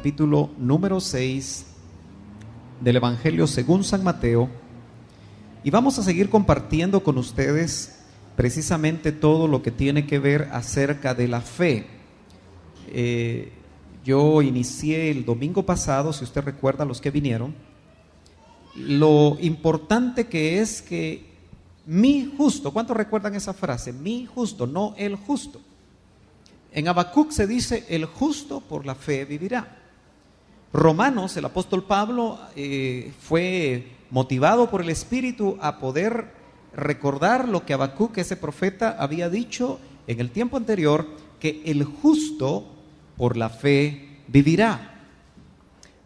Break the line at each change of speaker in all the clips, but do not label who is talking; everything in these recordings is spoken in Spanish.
capítulo número 6 del Evangelio según San Mateo, y vamos a seguir compartiendo con ustedes precisamente todo lo que tiene que ver acerca de la fe. Yo inicié el domingo pasado, si usted recuerda, los que vinieron, lo importante que es que mi justo, ¿cuántos recuerdan esa frase? Mi justo, no el justo. En Habacuc se dice, el justo por la fe vivirá. Romanos, el apóstol Pablo fue motivado por el Espíritu a poder recordar lo que Habacuc, ese profeta, había dicho en el tiempo anterior, que el justo por la fe vivirá.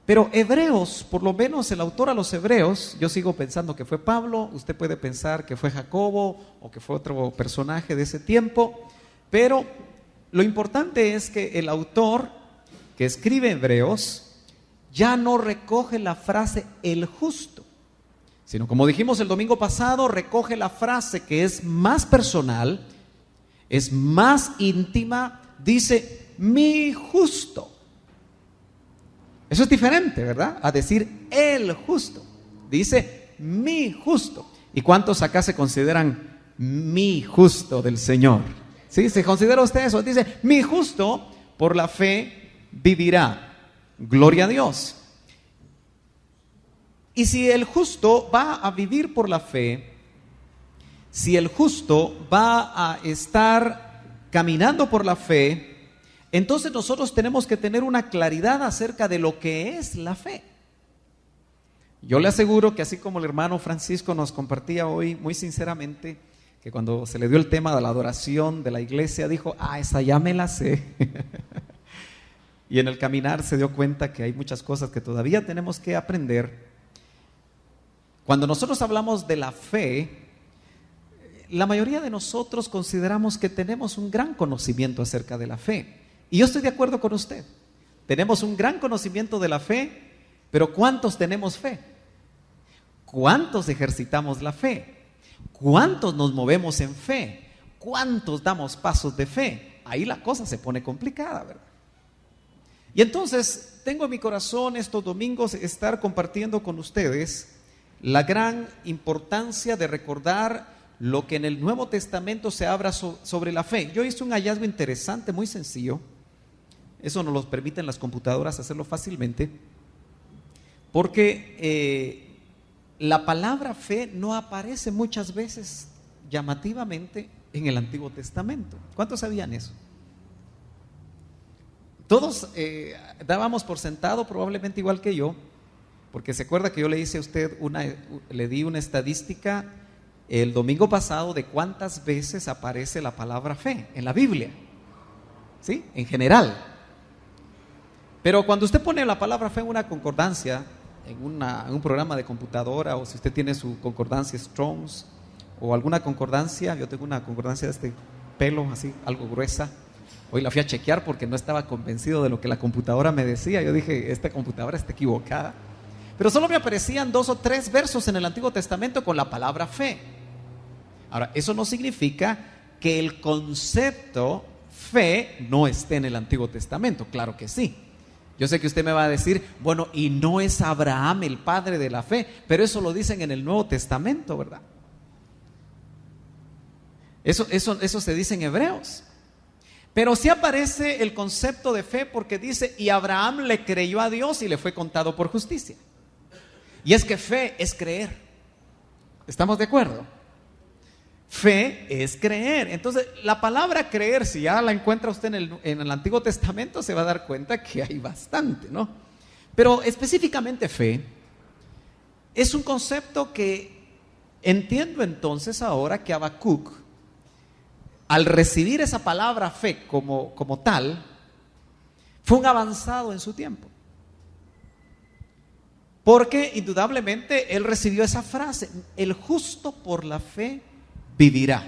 Pero Hebreos, por lo menos el autor a los Hebreos, yo sigo pensando que fue Pablo, usted puede pensar que fue Jacobo o que fue otro personaje de ese tiempo, pero lo importante es que el autor que escribe Hebreos ya no recoge la frase el justo, sino, como dijimos el domingo pasado, recoge la frase que es más personal, es más íntima, dice mi justo. Eso es diferente, ¿verdad? A decir el justo. Dice mi justo. ¿Y cuántos acá se consideran mi justo del Señor? ¿Sí? ¿Se considera usted eso? Dice mi justo por la fe vivirá. Gloria a Dios. Y si el justo va a vivir por la fe, si el justo va a estar caminando por la fe, entonces nosotros tenemos que tener una claridad acerca de lo que es la fe. Yo le aseguro que así como el hermano Francisco nos compartía hoy muy sinceramente, que cuando se le dio el tema de la adoración de la iglesia, dijo, esa ya me la sé. Y en el caminar se dio cuenta que hay muchas cosas que todavía tenemos que aprender. Cuando nosotros hablamos de la fe, la mayoría de nosotros consideramos que tenemos un gran conocimiento acerca de la fe. Y yo estoy de acuerdo con usted. Tenemos un gran conocimiento de la fe, pero ¿cuántos tenemos fe? ¿Cuántos ejercitamos la fe? ¿Cuántos nos movemos en fe? ¿Cuántos damos pasos de fe? Ahí la cosa se pone complicada, ¿verdad? Y entonces tengo en mi corazón estos domingos estar compartiendo con ustedes la gran importancia de recordar lo que en el Nuevo Testamento se habla sobre la fe. Yo hice un hallazgo interesante, muy sencillo. Eso nos lo permiten las computadoras hacerlo fácilmente, porque la palabra fe no aparece muchas veces llamativamente en el Antiguo Testamento. ¿Cuántos sabían eso? Todos dábamos por sentado, probablemente igual que yo, porque se acuerda que yo le hice a usted le di una estadística el domingo pasado de cuántas veces aparece la palabra fe en la Biblia, ¿sí? En general. Pero cuando usted pone la palabra fe en una concordancia, en un programa de computadora, o si usted tiene su concordancia Strong's o alguna concordancia, yo tengo una concordancia de este pelo así, algo gruesa. Hoy la fui a chequear porque no estaba convencido de lo que la computadora me decía. Yo dije, esta computadora está equivocada. Pero solo me aparecían 2 o 3 versos en el Antiguo Testamento con la palabra fe. Ahora, eso no significa que el concepto fe no esté en el Antiguo Testamento. Claro que sí. Yo sé que usted me va a decir, bueno, y no es Abraham el padre de la fe, pero eso lo dicen en el Nuevo Testamento, ¿verdad? Eso se dice en Hebreos. Pero sí aparece el concepto de fe porque dice, y Abraham le creyó a Dios y le fue contado por justicia. Y es que fe es creer. ¿Estamos de acuerdo? Fe es creer. Entonces, la palabra creer, si ya la encuentra usted en el Antiguo Testamento, se va a dar cuenta que hay bastante, ¿no? Pero específicamente fe es un concepto que entiendo entonces ahora que Habacuc, al recibir esa palabra fe como tal, fue un avanzado en su tiempo. Porque indudablemente él recibió esa frase, el justo por la fe vivirá.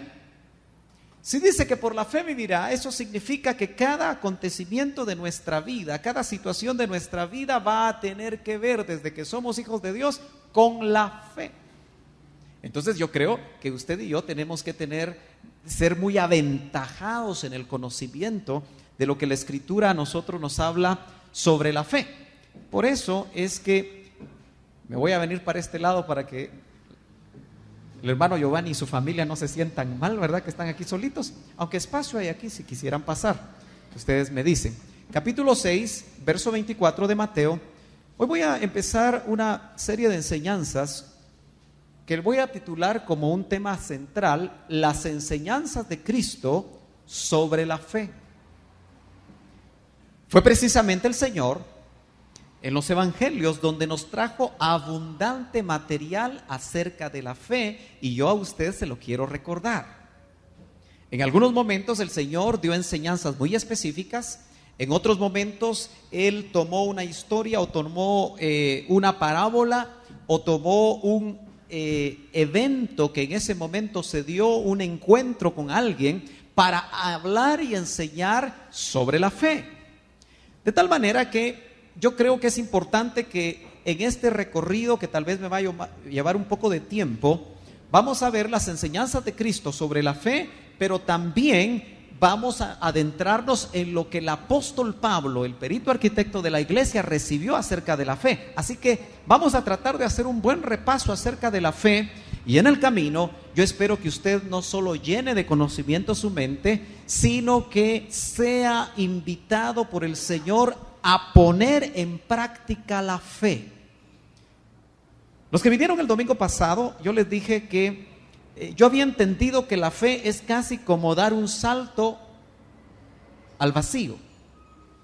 Si dice que por la fe vivirá, eso significa que cada acontecimiento de nuestra vida, cada situación de nuestra vida va a tener que ver desde que somos hijos de Dios con la fe. Entonces yo creo que usted y yo tenemos que ser muy aventajados en el conocimiento de lo que la Escritura a nosotros nos habla sobre la fe. por eso es que me voy a venir para este lado para que el hermano Giovanni y su familia no se sientan mal, ¿verdad? Que están aquí solitos, aunque espacio hay aquí si quisieran pasar, ustedes me dicen. Capítulo 6, verso 24 de Mateo. Hoy voy a empezar una serie de enseñanzas que voy a titular como un tema central: las enseñanzas de Cristo sobre la fe. Fue precisamente el Señor en los evangelios donde nos trajo abundante material acerca de la fe, y yo a usted se lo quiero recordar. En algunos momentos el Señor dio enseñanzas muy específicas, en otros momentos Él tomó una historia o tomó una parábola o tomó un evento que en ese momento se dio, un encuentro con alguien para hablar y enseñar sobre la fe. De tal manera que yo creo que es importante que en este recorrido, que tal vez me vaya a llevar un poco de tiempo, vamos a ver las enseñanzas de Cristo sobre la fe, pero también vamos a adentrarnos en lo que el apóstol Pablo, el perito arquitecto de la iglesia, recibió acerca de la fe. Así que vamos a tratar de hacer un buen repaso acerca de la fe, y en el camino yo espero que usted no solo llene de conocimiento su mente, sino que sea invitado por el Señor a poner en práctica la fe. Los que vinieron el domingo pasado, yo les dije que yo había entendido que la fe es casi como dar un salto al vacío.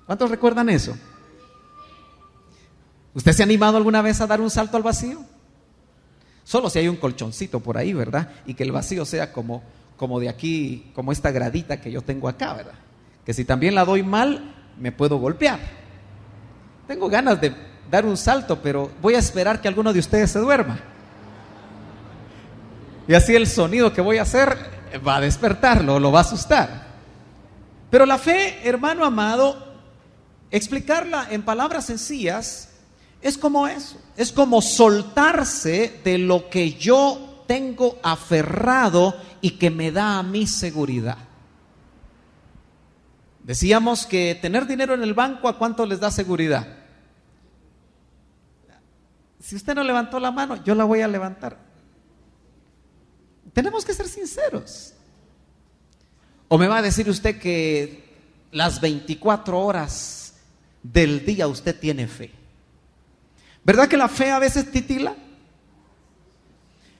¿Cuántos recuerdan eso? ¿Usted se ha animado alguna vez a dar un salto al vacío? Solo si hay un colchoncito por ahí, ¿verdad? Y que el vacío sea como de aquí, como esta gradita que yo tengo acá, ¿verdad? Que si también la doy mal, me puedo golpear. Tengo ganas de dar un salto, pero voy a esperar que alguno de ustedes se duerma. Y así el sonido que voy a hacer va a despertarlo, lo va a asustar. Pero la fe, hermano amado, explicarla en palabras sencillas es como eso, es como soltarse de lo que yo tengo aferrado y que me da a mí seguridad. Decíamos que tener dinero en el banco, ¿a cuánto les da seguridad? Si usted no levantó la mano, yo la voy a levantar. Tenemos que ser sinceros. ¿O me va a decir usted que las 24 horas del día usted tiene fe? ¿Verdad que la fe a veces titila?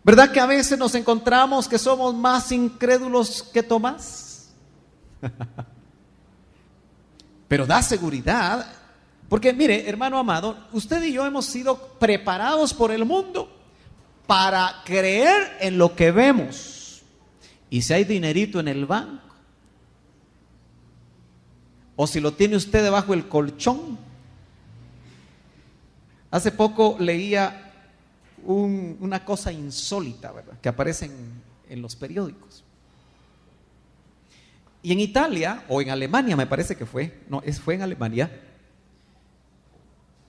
¿Verdad que a veces nos encontramos que somos más incrédulos que Tomás? Pero da seguridad, porque mire, hermano amado, usted y yo hemos sido preparados por el mundo para creer en lo que vemos. Y si hay dinerito en el banco, o si lo tiene usted debajo del colchón. Hace poco leía una cosa insólita, ¿verdad?, que aparece en los periódicos. Y en Italia, o en Alemania me parece que fue en Alemania,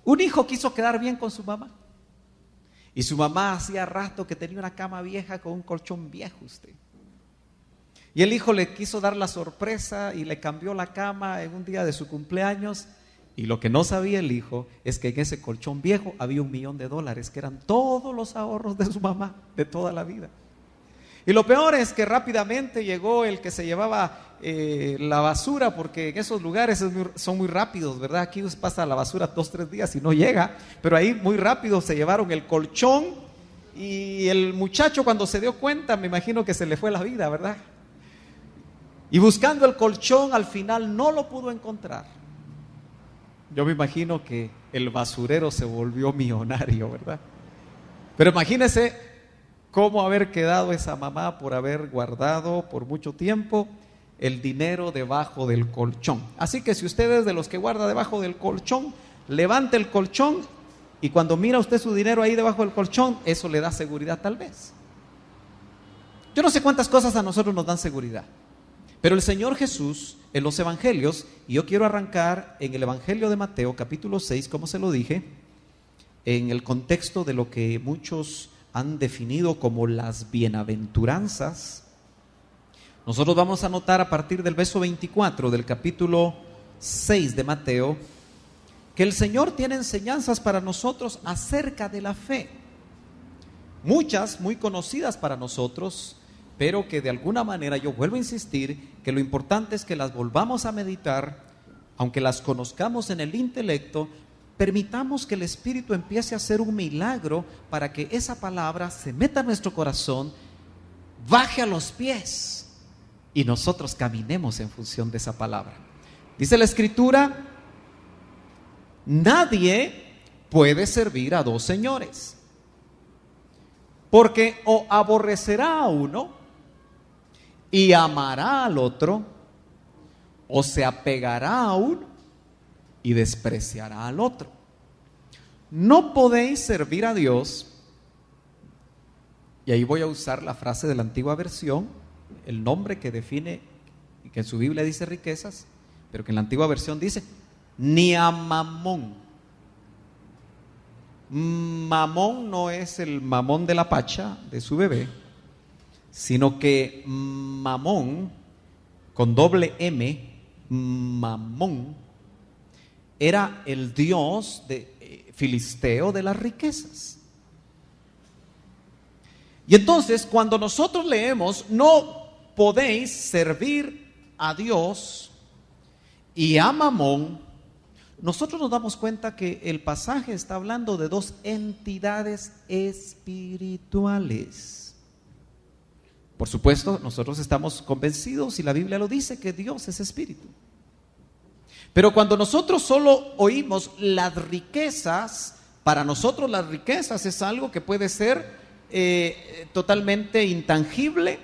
un hijo quiso quedar bien con su mamá. Y su mamá hacía rato que tenía una cama vieja con un colchón viejo usted. Y el hijo le quiso dar la sorpresa y le cambió la cama en un día de su cumpleaños. Y lo que no sabía el hijo es que en ese colchón viejo había $1,000,000, que eran todos los ahorros de su mamá de toda la vida. Y lo peor es que rápidamente llegó el que se llevaba la basura, porque en esos lugares son muy rápidos, ¿verdad? Aquí pasa la basura 2-3 días y no llega, pero ahí muy rápido se llevaron el colchón, y el muchacho, cuando se dio cuenta, me imagino que se le fue la vida, ¿verdad? Y buscando el colchón, al final no lo pudo encontrar. Yo me imagino que el basurero se volvió millonario, ¿verdad? Pero imagínese cómo haber quedado esa mamá por haber guardado por mucho tiempo el dinero debajo del colchón. Así que si usted es de los que guarda debajo del colchón, levante el colchón, y cuando mira usted su dinero ahí debajo del colchón, eso le da seguridad tal vez. Yo no sé cuántas cosas a nosotros nos dan seguridad, pero el Señor Jesús en los evangelios, y yo quiero arrancar en el evangelio de Mateo capítulo 6, como se lo dije, en el contexto de lo que muchos han definido como las bienaventuranzas. Nosotros vamos a notar a partir del verso 24 del capítulo 6 de Mateo, que el Señor tiene enseñanzas para nosotros acerca de la fe. Muchas muy conocidas para nosotros, pero que de alguna manera, yo vuelvo a insistir, que lo importante es que las volvamos a meditar, aunque las conozcamos en el intelecto. Permitamos que el Espíritu empiece a hacer un milagro para que esa palabra se meta en nuestro corazón, baje a los pies y nosotros caminemos en función de esa palabra. Dice la Escritura: nadie puede servir a dos señores, porque o aborrecerá a uno y amará al otro, o se apegará a uno y despreciará al otro. No podéis servir a Dios, y ahí voy a usar la frase de la antigua versión, el nombre que define, que en su Biblia dice riquezas, pero que en la antigua versión dice ni a Mamón. Mamón no es el mamón de la pacha de su bebé, sino que Mamón, con doble M, Mamón, era el dios filisteo de las riquezas. Y entonces, cuando nosotros leemos no podéis servir a Dios y a Mamón, nosotros nos damos cuenta que el pasaje está hablando de dos entidades espirituales. Por supuesto, nosotros estamos convencidos, y la Biblia lo dice, que Dios es espíritu. Pero cuando nosotros solo oímos las riquezas, para nosotros las riquezas es algo que puede ser totalmente intangible.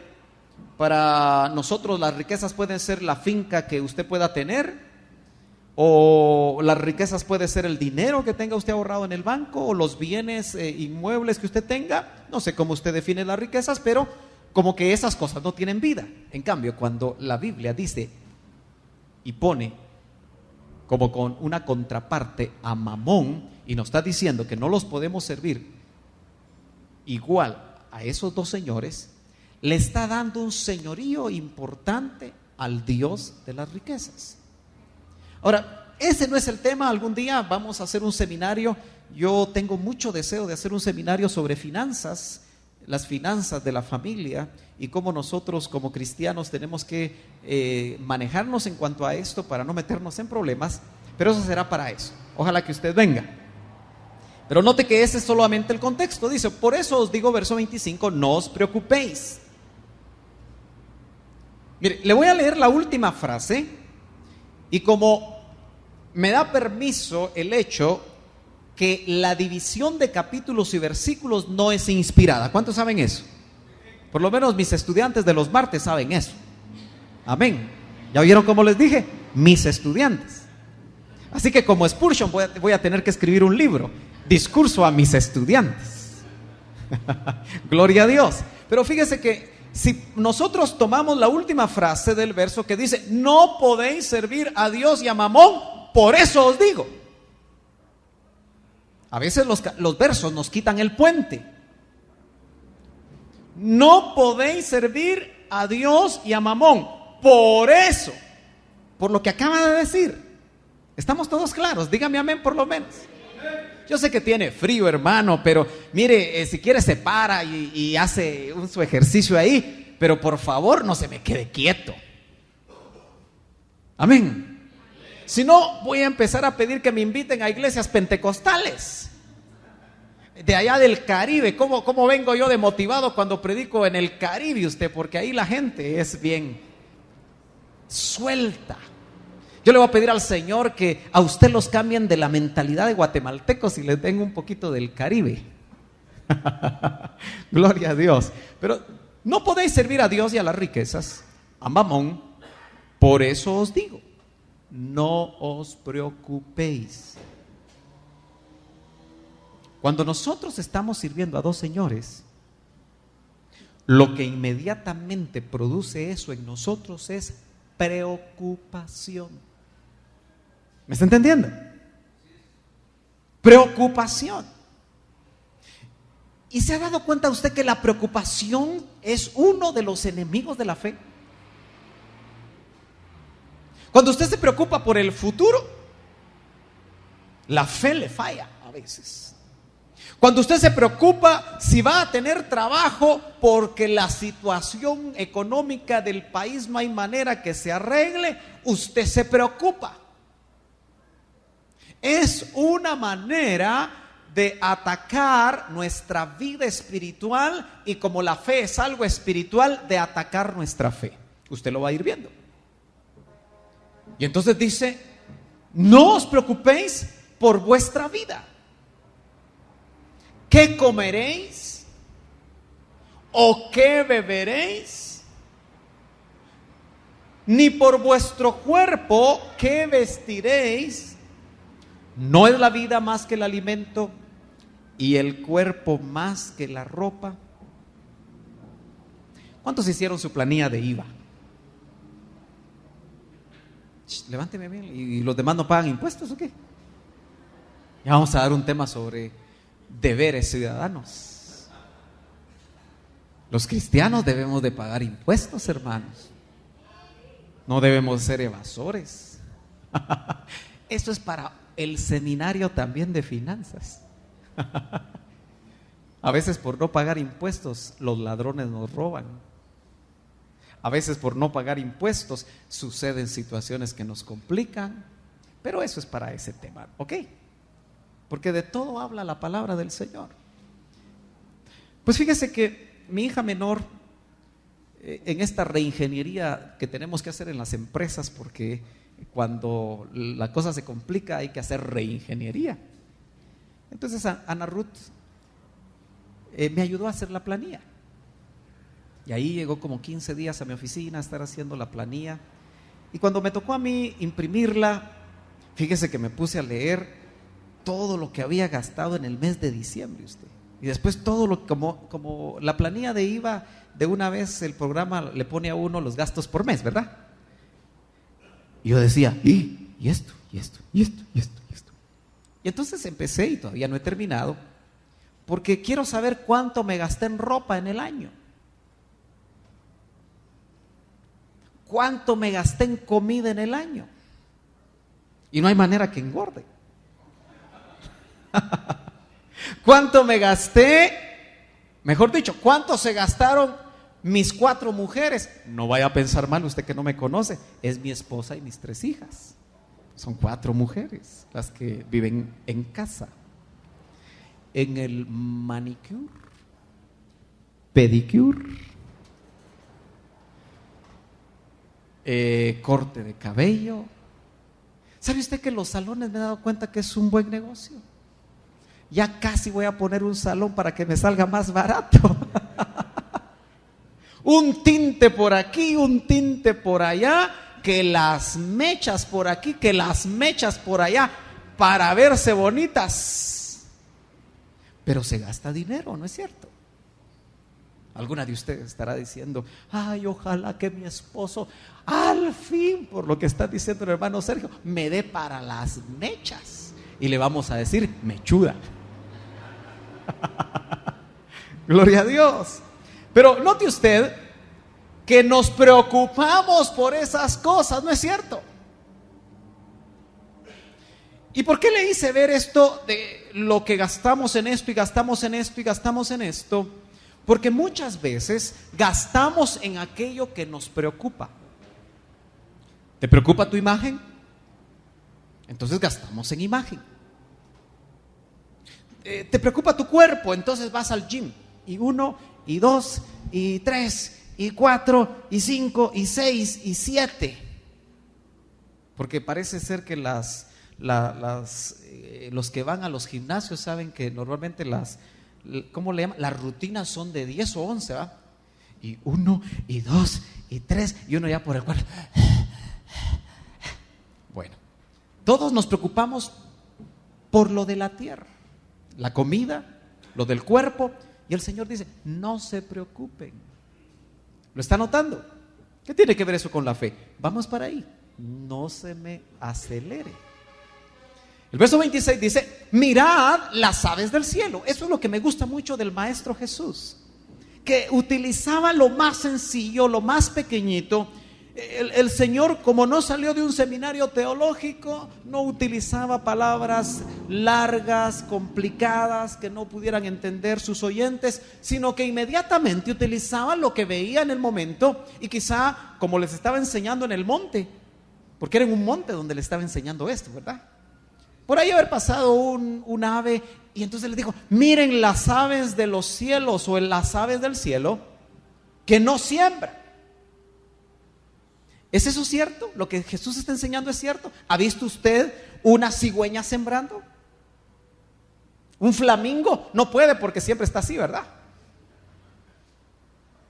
Para nosotros las riquezas pueden ser la finca que usted pueda tener, o las riquezas puede ser el dinero que tenga usted ahorrado en el banco, o los bienes inmuebles que usted tenga. No sé cómo usted define las riquezas, pero como que esas cosas no tienen vida. En cambio, cuando la Biblia dice y pone como con una contraparte a Mamón, y nos está diciendo que no los podemos servir igual a esos dos señores, le está dando un señorío importante al Dios de las riquezas. Ahora, ese no es el tema. Algún día vamos a hacer un seminario. Yo tengo mucho deseo de hacer un seminario sobre finanzas, las finanzas de la familia, y cómo nosotros como cristianos tenemos que manejarnos en cuanto a esto para no meternos en problemas, pero eso será para eso. Ojalá que usted venga. Pero note que ese es solamente el contexto. Dice: por eso os digo, verso 25, no os preocupéis. Mire, le voy a leer la última frase, y como me da permiso el hecho que la división de capítulos y versículos no es inspirada. ¿Cuántos saben eso? Por lo menos mis estudiantes de los martes saben eso. Amén. ¿Ya oyeron cómo les dije? Mis estudiantes. Así que como Spurgeon voy a tener que escribir un libro, discurso a mis estudiantes. Gloria a Dios. Pero fíjese que si nosotros tomamos la última frase del verso que dice: no podéis servir a Dios y a Mamón, por eso os digo. A veces los versos nos quitan el puente. No podéis servir a Dios y a Mamón, por eso, por lo que acaba de decir. ¿Estamos todos claros? Dígame amén por lo menos. Yo sé que tiene frío, hermano, pero mire, si quiere se para y hace su ejercicio ahí, pero por favor no se me quede quieto. Amén. Si no, voy a empezar a pedir que me inviten a iglesias pentecostales de allá del Caribe. ¿Cómo vengo yo de motivado cuando predico en el Caribe usted? Porque ahí la gente es bien suelta. Yo le voy a pedir al Señor que a usted los cambien de la mentalidad de guatemaltecos y les den un poquito del Caribe. Gloria a Dios. Pero no podéis servir a Dios y a las riquezas, a Mamón. Por eso os digo, no os preocupéis. Cuando nosotros estamos sirviendo a dos señores, lo que inmediatamente produce eso en nosotros es preocupación. ¿Me está entendiendo? Preocupación. ¿Y se ha dado cuenta usted que la preocupación es uno de los enemigos de la fe? Cuando usted se preocupa por el futuro, La fe le falla a veces. Cuando usted se preocupa si va a tener trabajo porque la situación económica del país no hay manera que se arregle, usted se preocupa. Es una manera de atacar nuestra vida espiritual, y como la fe es algo espiritual, de atacar nuestra fe. Usted lo va a ir viendo. Y entonces dice: no os preocupéis por vuestra vida. ¿Qué comeréis? ¿O qué beberéis? Ni por vuestro cuerpo, ¿qué vestiréis? ¿No es la vida más que el alimento y el cuerpo más que la ropa? ¿Cuántos hicieron su planilla de IVA? Levánteme bien. ¿Y los demás no pagan impuestos o qué? Ya vamos a dar un tema sobre deberes ciudadanos. Los cristianos debemos de pagar impuestos, hermanos. No debemos ser evasores. Esto es para el seminario también de finanzas. A veces por no pagar impuestos los ladrones nos roban. A veces por no pagar impuestos suceden situaciones que nos complican. Pero eso es para ese tema, ¿ok? Porque de todo habla la palabra del Señor. Pues fíjese que mi hija menor, en esta reingeniería que tenemos que hacer en las empresas, porque cuando la cosa se complica hay que hacer reingeniería. Entonces Ana Ruth me ayudó a hacer la planilla. Y ahí llegó como 15 días a mi oficina a estar haciendo la planilla. Y cuando me tocó a mí imprimirla, fíjese que me puse a leer todo lo que había gastado en el mes de diciembre usted. Y después todo lo como la planilla de IVA, de una vez el programa le pone a uno los gastos por mes, ¿verdad? Y yo decía, y esto. Y entonces empecé, y todavía no he terminado, porque quiero saber cuánto me gasté en ropa en el año. ¿Cuánto me gasté en comida en el año? Y no hay manera que engorde. ¿Cuánto me gasté? Mejor dicho, ¿cuánto se gastaron mis 4 mujeres? No vaya a pensar mal usted que no me conoce. Es mi esposa y mis 3 hijas. Son 4 mujeres las que viven en casa. En el manicure, pedicure, corte de cabello. ¿Sabe usted que los salones me he dado cuenta que es un buen negocio? Ya casi voy a poner un salón para que me salga más barato. Un tinte por aquí, un tinte por allá, que las mechas por aquí, que las mechas por allá, para verse bonitas. Pero se gasta dinero, ¿no es cierto? Alguna de ustedes estará diciendo: ay, ojalá que mi esposo al fin, por lo que está diciendo el hermano Sergio, me dé para las mechas. Y le vamos a decir: mechuda. Gloria a Dios. Pero note usted que nos preocupamos por esas cosas, ¿no es cierto? ¿Y por qué le hice ver esto de lo que gastamos en esto y gastamos en esto y gastamos en esto? Porque muchas veces gastamos en aquello que nos preocupa. ¿Te preocupa tu imagen? Entonces gastamos en imagen. ¿Te preocupa tu cuerpo? Entonces vas al gym. Y 1, y 2, y 3, y 4, y 5, y 6, y 7. Porque parece ser que los que van a los gimnasios saben que normalmente ¿cómo le llaman? Las rutinas son de 10 o 11, ¿va? Y 1, y 2, y 3, y uno ya por el cuarto. Bueno, todos nos preocupamos por lo de la tierra, la comida, lo del cuerpo. Y el Señor dice: no se preocupen. ¿Lo está notando? ¿Qué tiene que ver eso con la fe? Vamos para ahí. No se me acelere. El verso 26 dice: mirad las aves del cielo. Eso es lo que me gusta mucho del Maestro Jesús, que utilizaba lo más sencillo, lo más pequeñito. El Señor, como no salió de un seminario teológico, no utilizaba palabras largas, complicadas, que no pudieran entender sus oyentes, sino que inmediatamente utilizaba lo que veía en el momento, y quizá como les estaba enseñando en el monte, porque era en un monte donde le estaba enseñando esto, ¿verdad? Por ahí haber pasado un ave, y entonces les dijo: miren las aves de los cielos, o las aves del cielo, que no siembran. ¿Es eso cierto? ¿Lo que Jesús está enseñando es cierto? ¿Ha visto usted una cigüeña sembrando? ¿Un flamingo? No puede, porque siempre está así, ¿verdad?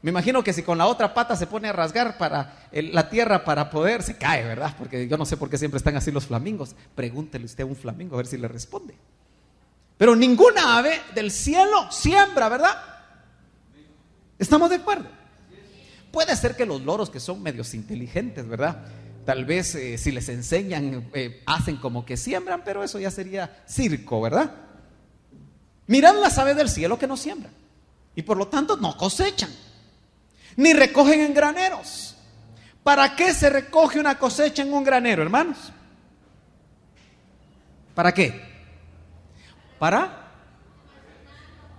Me imagino que si con la otra pata se pone a rasgar para la tierra para poder, se cae, ¿verdad? Porque yo no sé por qué siempre están así los flamingos. Pregúntele usted a un flamingo a ver si le responde. Pero ninguna ave del cielo siembra, ¿verdad? ¿Estamos de acuerdo? Puede ser que los loros, que son medios inteligentes, ¿verdad? Tal vez si les enseñan, hacen como que siembran, pero eso ya sería circo, ¿verdad? Mirad las aves del cielo que no siembran, y por lo tanto no cosechan, ni recogen en graneros. ¿Para qué se recoge una cosecha en un granero, hermanos? ¿Para qué?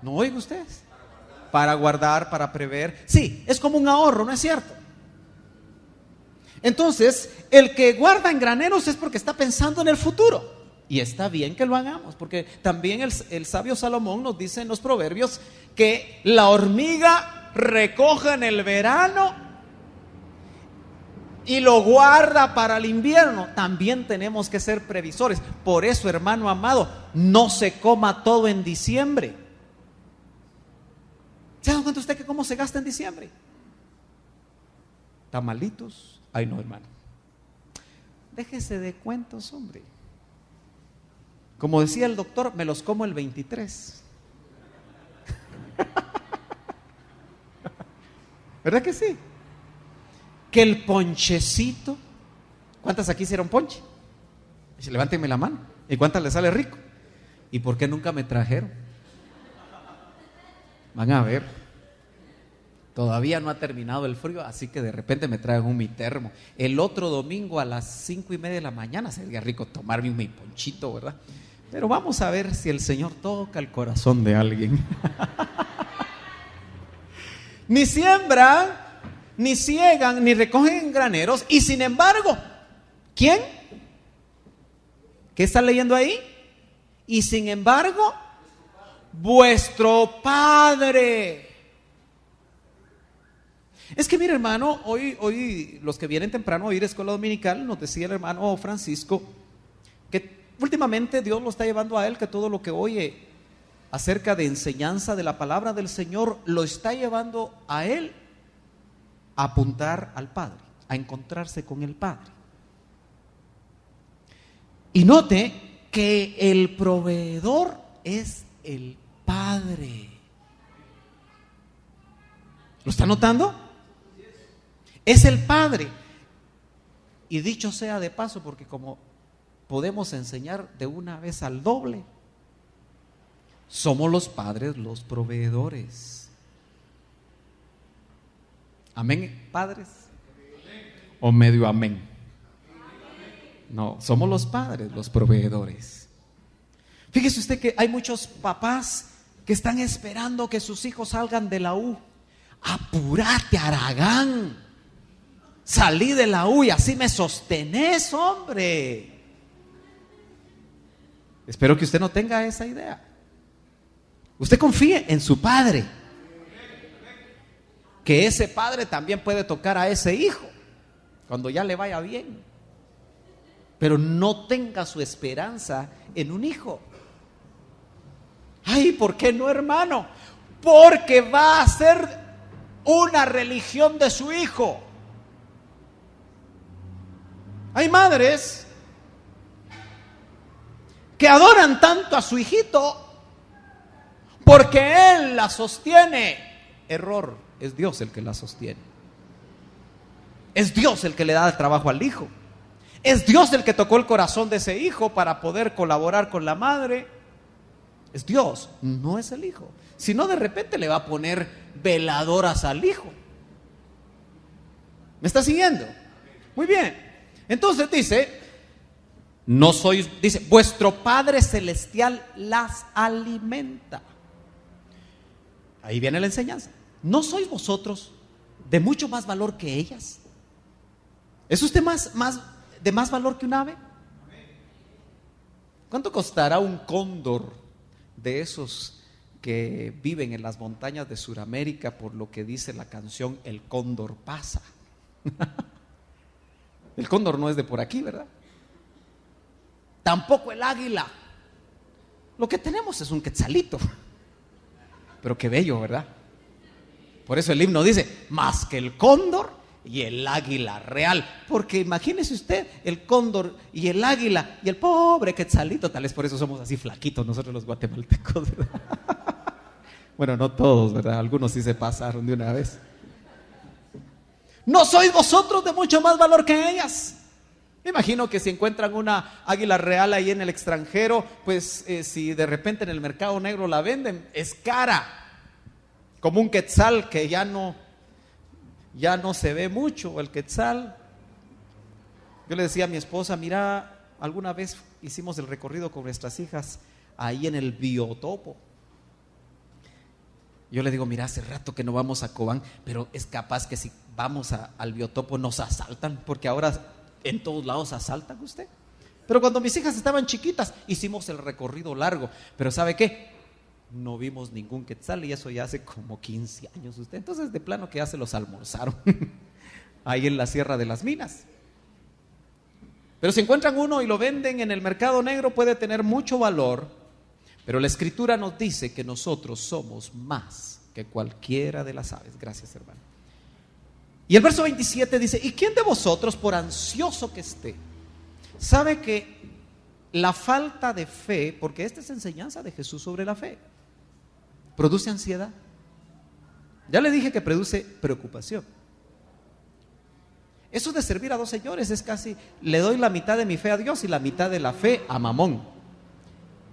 ¿No oigan ustedes? Para guardar, para prever. Sí, es como un ahorro, ¿no es cierto? Entonces, el que guarda en graneros es porque está pensando en el futuro. Y está bien que lo hagamos, porque también el sabio Salomón nos dice en los proverbios que la hormiga recoge en el verano y lo guarda para el invierno. También tenemos que ser previsores. Por eso, hermano amado, no se coma todo en diciembre. ¿Se da cuenta usted que cómo se gasta en diciembre? Tamalitos. Ay, no, hermano, déjese de cuentos, hombre. Como decía el doctor, me los como el 23. ¿Verdad que sí? Que el ponchecito. ¿Cuántas aquí hicieron ponche? Levánteme la mano. ¿Y cuántas les sale rico? ¿Y por qué nunca me trajeron? Van a ver, todavía no ha terminado el frío, así que de repente me traen mi termo. El otro domingo a las 5:30 de la mañana sería rico tomarme un mi ponchito, ¿verdad? Pero vamos a ver si el Señor toca el corazón de alguien. Ni siembran, ni ciegan, ni recogen graneros, y sin embargo, ¿quién? ¿Qué está leyendo ahí? Y sin embargo, vuestro Padre. Es que mire, hermano, hoy los que vienen temprano a oír escuela dominical, nos decía el hermano Francisco que últimamente Dios lo está llevando a él, que todo lo que oye acerca de enseñanza de la palabra del Señor lo está llevando a él a apuntar al Padre, a encontrarse con el Padre. Y note que el proveedor es el Padre. ¿Lo está notando? Es el Padre. Y dicho sea de paso, porque como podemos enseñar de una vez al doble, somos los padres los proveedores. ¿Amén, padres? ¿O medio amén? No, somos los padres los proveedores. Fíjese usted que hay muchos papás que están esperando que sus hijos salgan de la U. Apúrate, Aragán, salí de la U y así me sostenés, hombre. Espero que usted no tenga esa idea. Usted confíe en su padre, que ese padre también puede tocar a ese hijo cuando ya le vaya bien. Pero no tenga su esperanza en un hijo. Ay, ¿por qué no, hermano? Porque va a ser una religión de su hijo. Hay madres que adoran tanto a su hijito porque él la sostiene. Error, es Dios el que la sostiene. Es Dios el que le da el trabajo al hijo. Es Dios el que tocó el corazón de ese hijo para poder colaborar con la madre. Es Dios, no es el hijo. Si no, de repente le va a poner veladoras al hijo. ¿Me está siguiendo? Muy bien. Entonces dice, no sois, dice, vuestro Padre Celestial las alimenta. Ahí viene la enseñanza. ¿No sois vosotros de mucho más valor que ellas? ¿Es usted de más valor que un ave? ¿Cuánto costará un cóndor de esos que viven en las montañas de Sudamérica, por lo que dice la canción El Cóndor pasa? El cóndor no es de por aquí, ¿verdad? Tampoco el águila. Lo que tenemos es un quetzalito. Pero qué bello, ¿verdad? Por eso el himno dice, más que el cóndor y el águila real. Porque imagínese usted, el cóndor y el águila y el pobre quetzalito. Tal vez por eso somos así flaquitos nosotros los guatemaltecos, ¿verdad? Bueno, no todos, ¿verdad? Algunos sí se pasaron de una vez. ¿No sois vosotros de mucho más valor que ellas? Me imagino que si encuentran una águila real ahí en el extranjero, pues si de repente en el mercado negro la venden, es cara, como un quetzal que ya no se ve mucho, el quetzal. Yo le decía a mi esposa, mira, alguna vez hicimos el recorrido con nuestras hijas ahí en el biotopo. Yo le digo, mira, hace rato que no vamos a Cobán, pero es capaz que si vamos al biotopo nos asaltan, porque ahora en todos lados asaltan usted. Pero cuando mis hijas estaban chiquitas, hicimos el recorrido largo. Pero ¿sabe qué? No vimos ningún quetzal y eso ya hace como 15 años usted. Entonces de plano que ya se los almorzaron ahí en la Sierra de las Minas. Pero si encuentran uno y lo venden en el mercado negro, puede tener mucho valor. Pero la Escritura nos dice que nosotros somos más que cualquiera de las aves. Gracias, hermano. Y el verso 27 dice, ¿y quién de vosotros, por ansioso que esté, sabe que la falta de fe, porque esta es enseñanza de Jesús sobre la fe, produce ansiedad? Ya le dije que produce preocupación. Eso de servir a dos señores es casi, le doy la mitad de mi fe a Dios y la mitad de la fe a Mamón.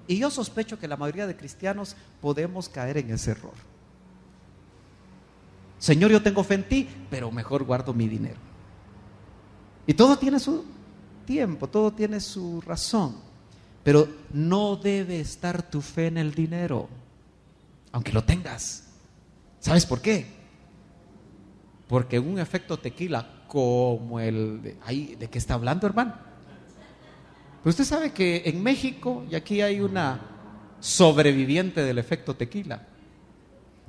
Y yo sospecho que la mayoría de cristianos podemos caer en ese error. Señor, yo tengo fe en ti, pero mejor guardo mi dinero. Y todo tiene su tiempo, todo tiene su razón. Pero no debe estar tu fe en el dinero, aunque lo tengas. ¿Sabes por qué? Porque un efecto tequila como el ¿de qué está hablando, hermano? Pero usted sabe que en México, y aquí hay una sobreviviente del efecto tequila.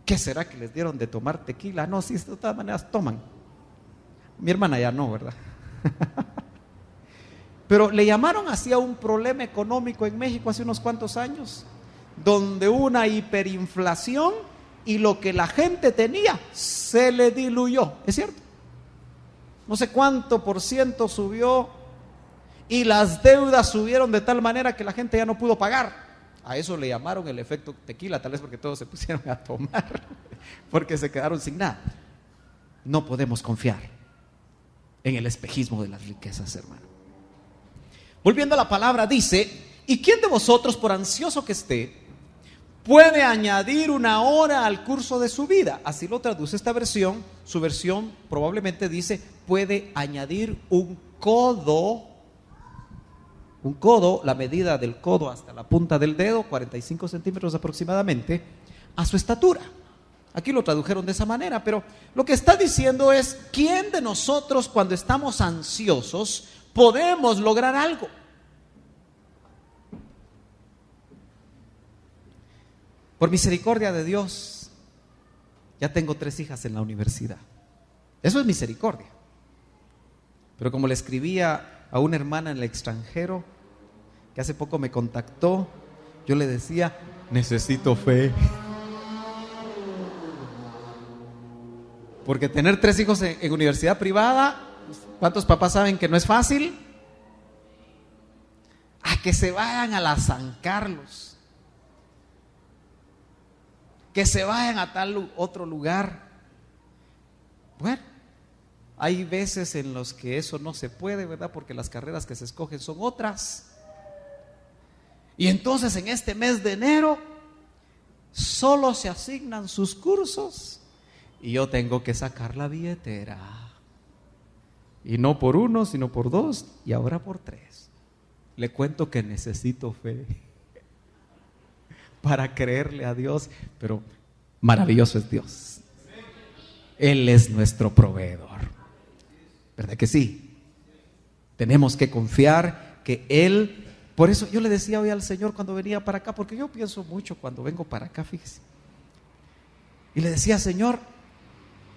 ¿Qué será que les dieron de tomar tequila? No, sí, de todas maneras toman. Mi hermana ya no, ¿verdad? Pero le llamaron así a un problema económico en México hace unos cuantos años, donde hubo una hiperinflación y lo que la gente tenía se le diluyó. ¿Es cierto? No sé cuánto por ciento subió y las deudas subieron de tal manera que la gente ya no pudo pagar. A eso le llamaron el efecto tequila, tal vez porque todos se pusieron a tomar, porque se quedaron sin nada. No podemos confiar en el espejismo de las riquezas, hermano. Volviendo a la palabra, dice, ¿y quién de vosotros, por ansioso que esté, puede añadir una hora al curso de su vida? Así lo traduce esta versión. Su versión probablemente dice, puede añadir un codo, la medida del codo hasta la punta del dedo, 45 centímetros aproximadamente, a su estatura. Aquí lo tradujeron de esa manera, pero lo que está diciendo es, ¿quién de nosotros cuando estamos ansiosos podemos lograr algo? Por misericordia de Dios, ya tengo 3 hijas en la universidad. Eso es misericordia. Pero como le escribía a una hermana en el extranjero, que hace poco me contactó, yo le decía, necesito fe. Porque tener 3 hijos en universidad privada, ¿cuántos papás saben que no es fácil? A que se vayan a la San Carlos, que se vayan a tal otro lugar. Bueno, hay veces en los que eso no se puede, ¿verdad? Porque las carreras que se escogen son otras. Y entonces en este mes de enero solo se asignan sus cursos y yo tengo que sacar la billetera. Y no por uno, sino por dos, y ahora por tres. Le cuento que necesito fe para creerle a Dios, pero maravilloso es Dios. Él es nuestro proveedor. ¿Verdad que sí? Tenemos que confiar que Él... Por eso yo le decía hoy al Señor cuando venía para acá, porque yo pienso mucho cuando vengo para acá, fíjese. Y le decía, Señor,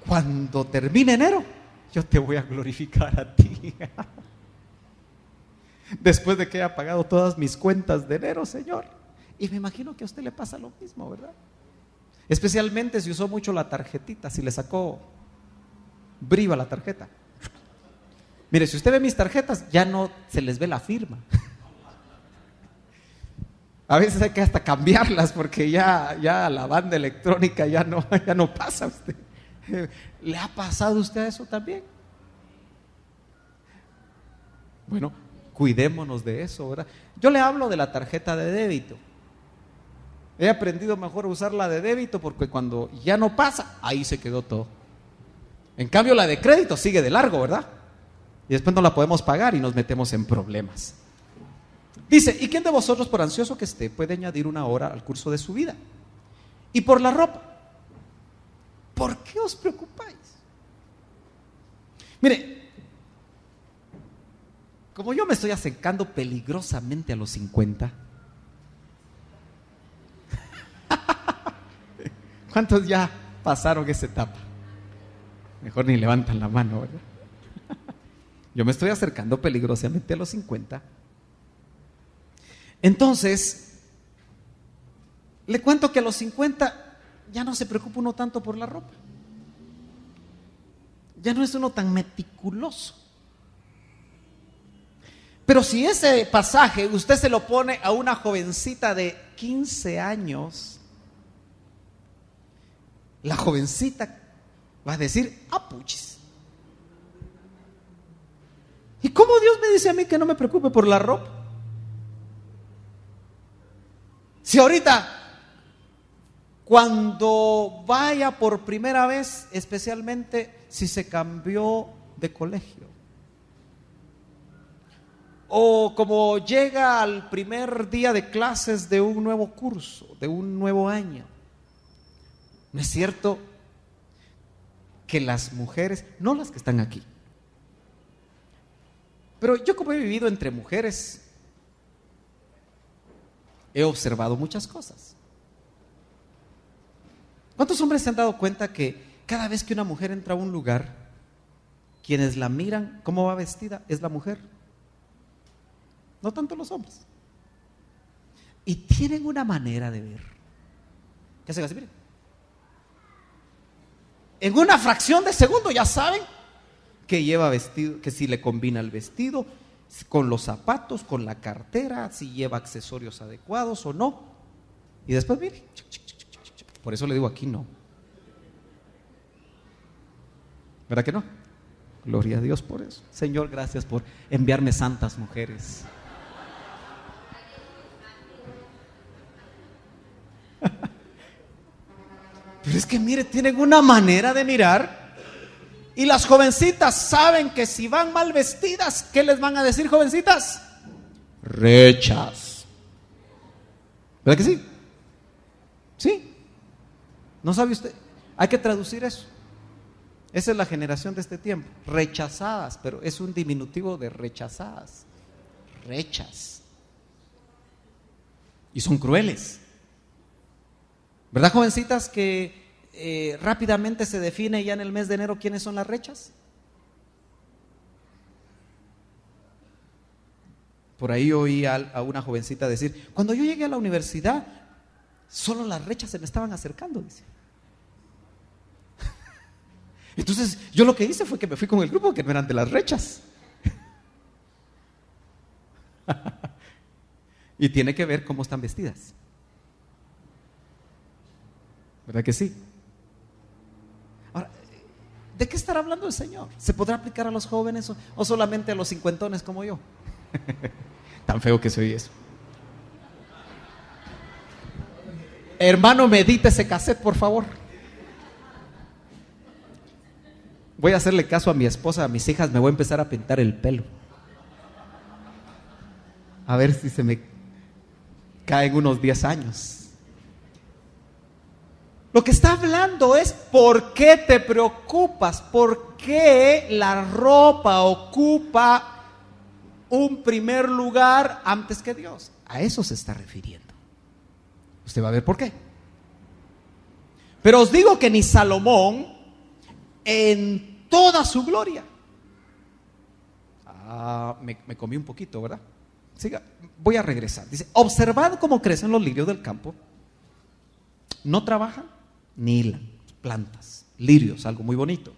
cuando termine enero, yo te voy a glorificar a ti. Después de que haya pagado todas mis cuentas de enero, Señor. Y me imagino que a usted le pasa lo mismo, ¿verdad? Especialmente si usó mucho la tarjetita, si le sacó brillo a la tarjeta. Mire, si usted ve mis tarjetas, ya no se les ve la firma. A veces hay que hasta cambiarlas porque ya la banda electrónica ya no pasa a usted. ¿Le ha pasado a usted eso también? Bueno, cuidémonos de eso, ¿verdad? Yo le hablo de la tarjeta de débito. He aprendido mejor a usar la de débito porque cuando ya no pasa, ahí se quedó todo. En cambio, la de crédito sigue de largo, ¿verdad? Y después no la podemos pagar y nos metemos en problemas. Dice, ¿y quién de vosotros, por ansioso que esté, puede añadir una hora al curso de su vida? Y por la ropa, ¿por qué os preocupáis? Mire, como yo me estoy acercando peligrosamente a los 50, ¿cuántos ya pasaron esa etapa? Mejor ni levantan la mano, ¿verdad? Yo me estoy acercando peligrosamente a los 50. Entonces, le cuento que a los 50 ya no se preocupa uno tanto por la ropa. Ya no es uno tan meticuloso. Pero si ese pasaje usted se lo pone a una jovencita de 15 años, la jovencita va a decir, puchis. ¿Y cómo Dios me dice a mí que no me preocupe por la ropa? Si ahorita, cuando vaya por primera vez, especialmente si se cambió de colegio, o como llega al primer día de clases de un nuevo curso, de un nuevo año, ¿no es cierto que las mujeres, no las que están aquí, pero yo como he vivido entre mujeres, he observado muchas cosas? ¿Cuántos hombres se han dado cuenta que cada vez que una mujer entra a un lugar, quienes la miran, cómo va vestida, es la mujer? No tanto los hombres. Y tienen una manera de ver. ¿Qué hacen así? Miren. En una fracción de segundo ya saben que lleva vestido, que si le combina el vestido con los zapatos, con la cartera, si lleva accesorios adecuados o no. Y después, mire, por eso le digo, aquí no. ¿Verdad que no? Gloria a Dios por eso. Señor, gracias por enviarme santas mujeres. Pero es que mire, tienen una manera de mirar. Y las jovencitas saben que si van mal vestidas, ¿qué les van a decir, jovencitas? Rechas. ¿Verdad que sí? Sí. ¿No sabe usted? Hay que traducir eso. Esa es la generación de este tiempo. Rechazadas, pero es un diminutivo de rechazadas. Rechas. Y son crueles. ¿Verdad, jovencitas, que rápidamente se define ya en el mes de enero quiénes son las rechas? Por ahí oí a una jovencita decir, cuando yo llegué a la universidad, solo las rechas se me estaban acercando, dice. Entonces yo lo que hice fue que me fui con el grupo que no eran de las rechas. Y tiene que ver cómo están vestidas. ¿Verdad que sí? Ahora, ¿de qué estará hablando el Señor? ¿Se podrá aplicar a los jóvenes o solamente a los cincuentones como yo? Tan feo que se oye eso. Hermano, medite ese cassette, por favor. Voy a hacerle caso a mi esposa, a mis hijas, me voy a empezar a pintar el pelo. A ver si se me caen unos 10 años. Lo que está hablando es por qué te preocupas, por qué la ropa ocupa un primer lugar antes que Dios. A eso se está refiriendo. Usted va a ver por qué. Pero os digo que ni Salomón, en toda su gloria. Me comí un poquito, ¿verdad? Siga, voy a regresar. Dice, observad cómo crecen los lirios del campo. No trabajan ni hilan, plantas, lirios, algo muy bonito.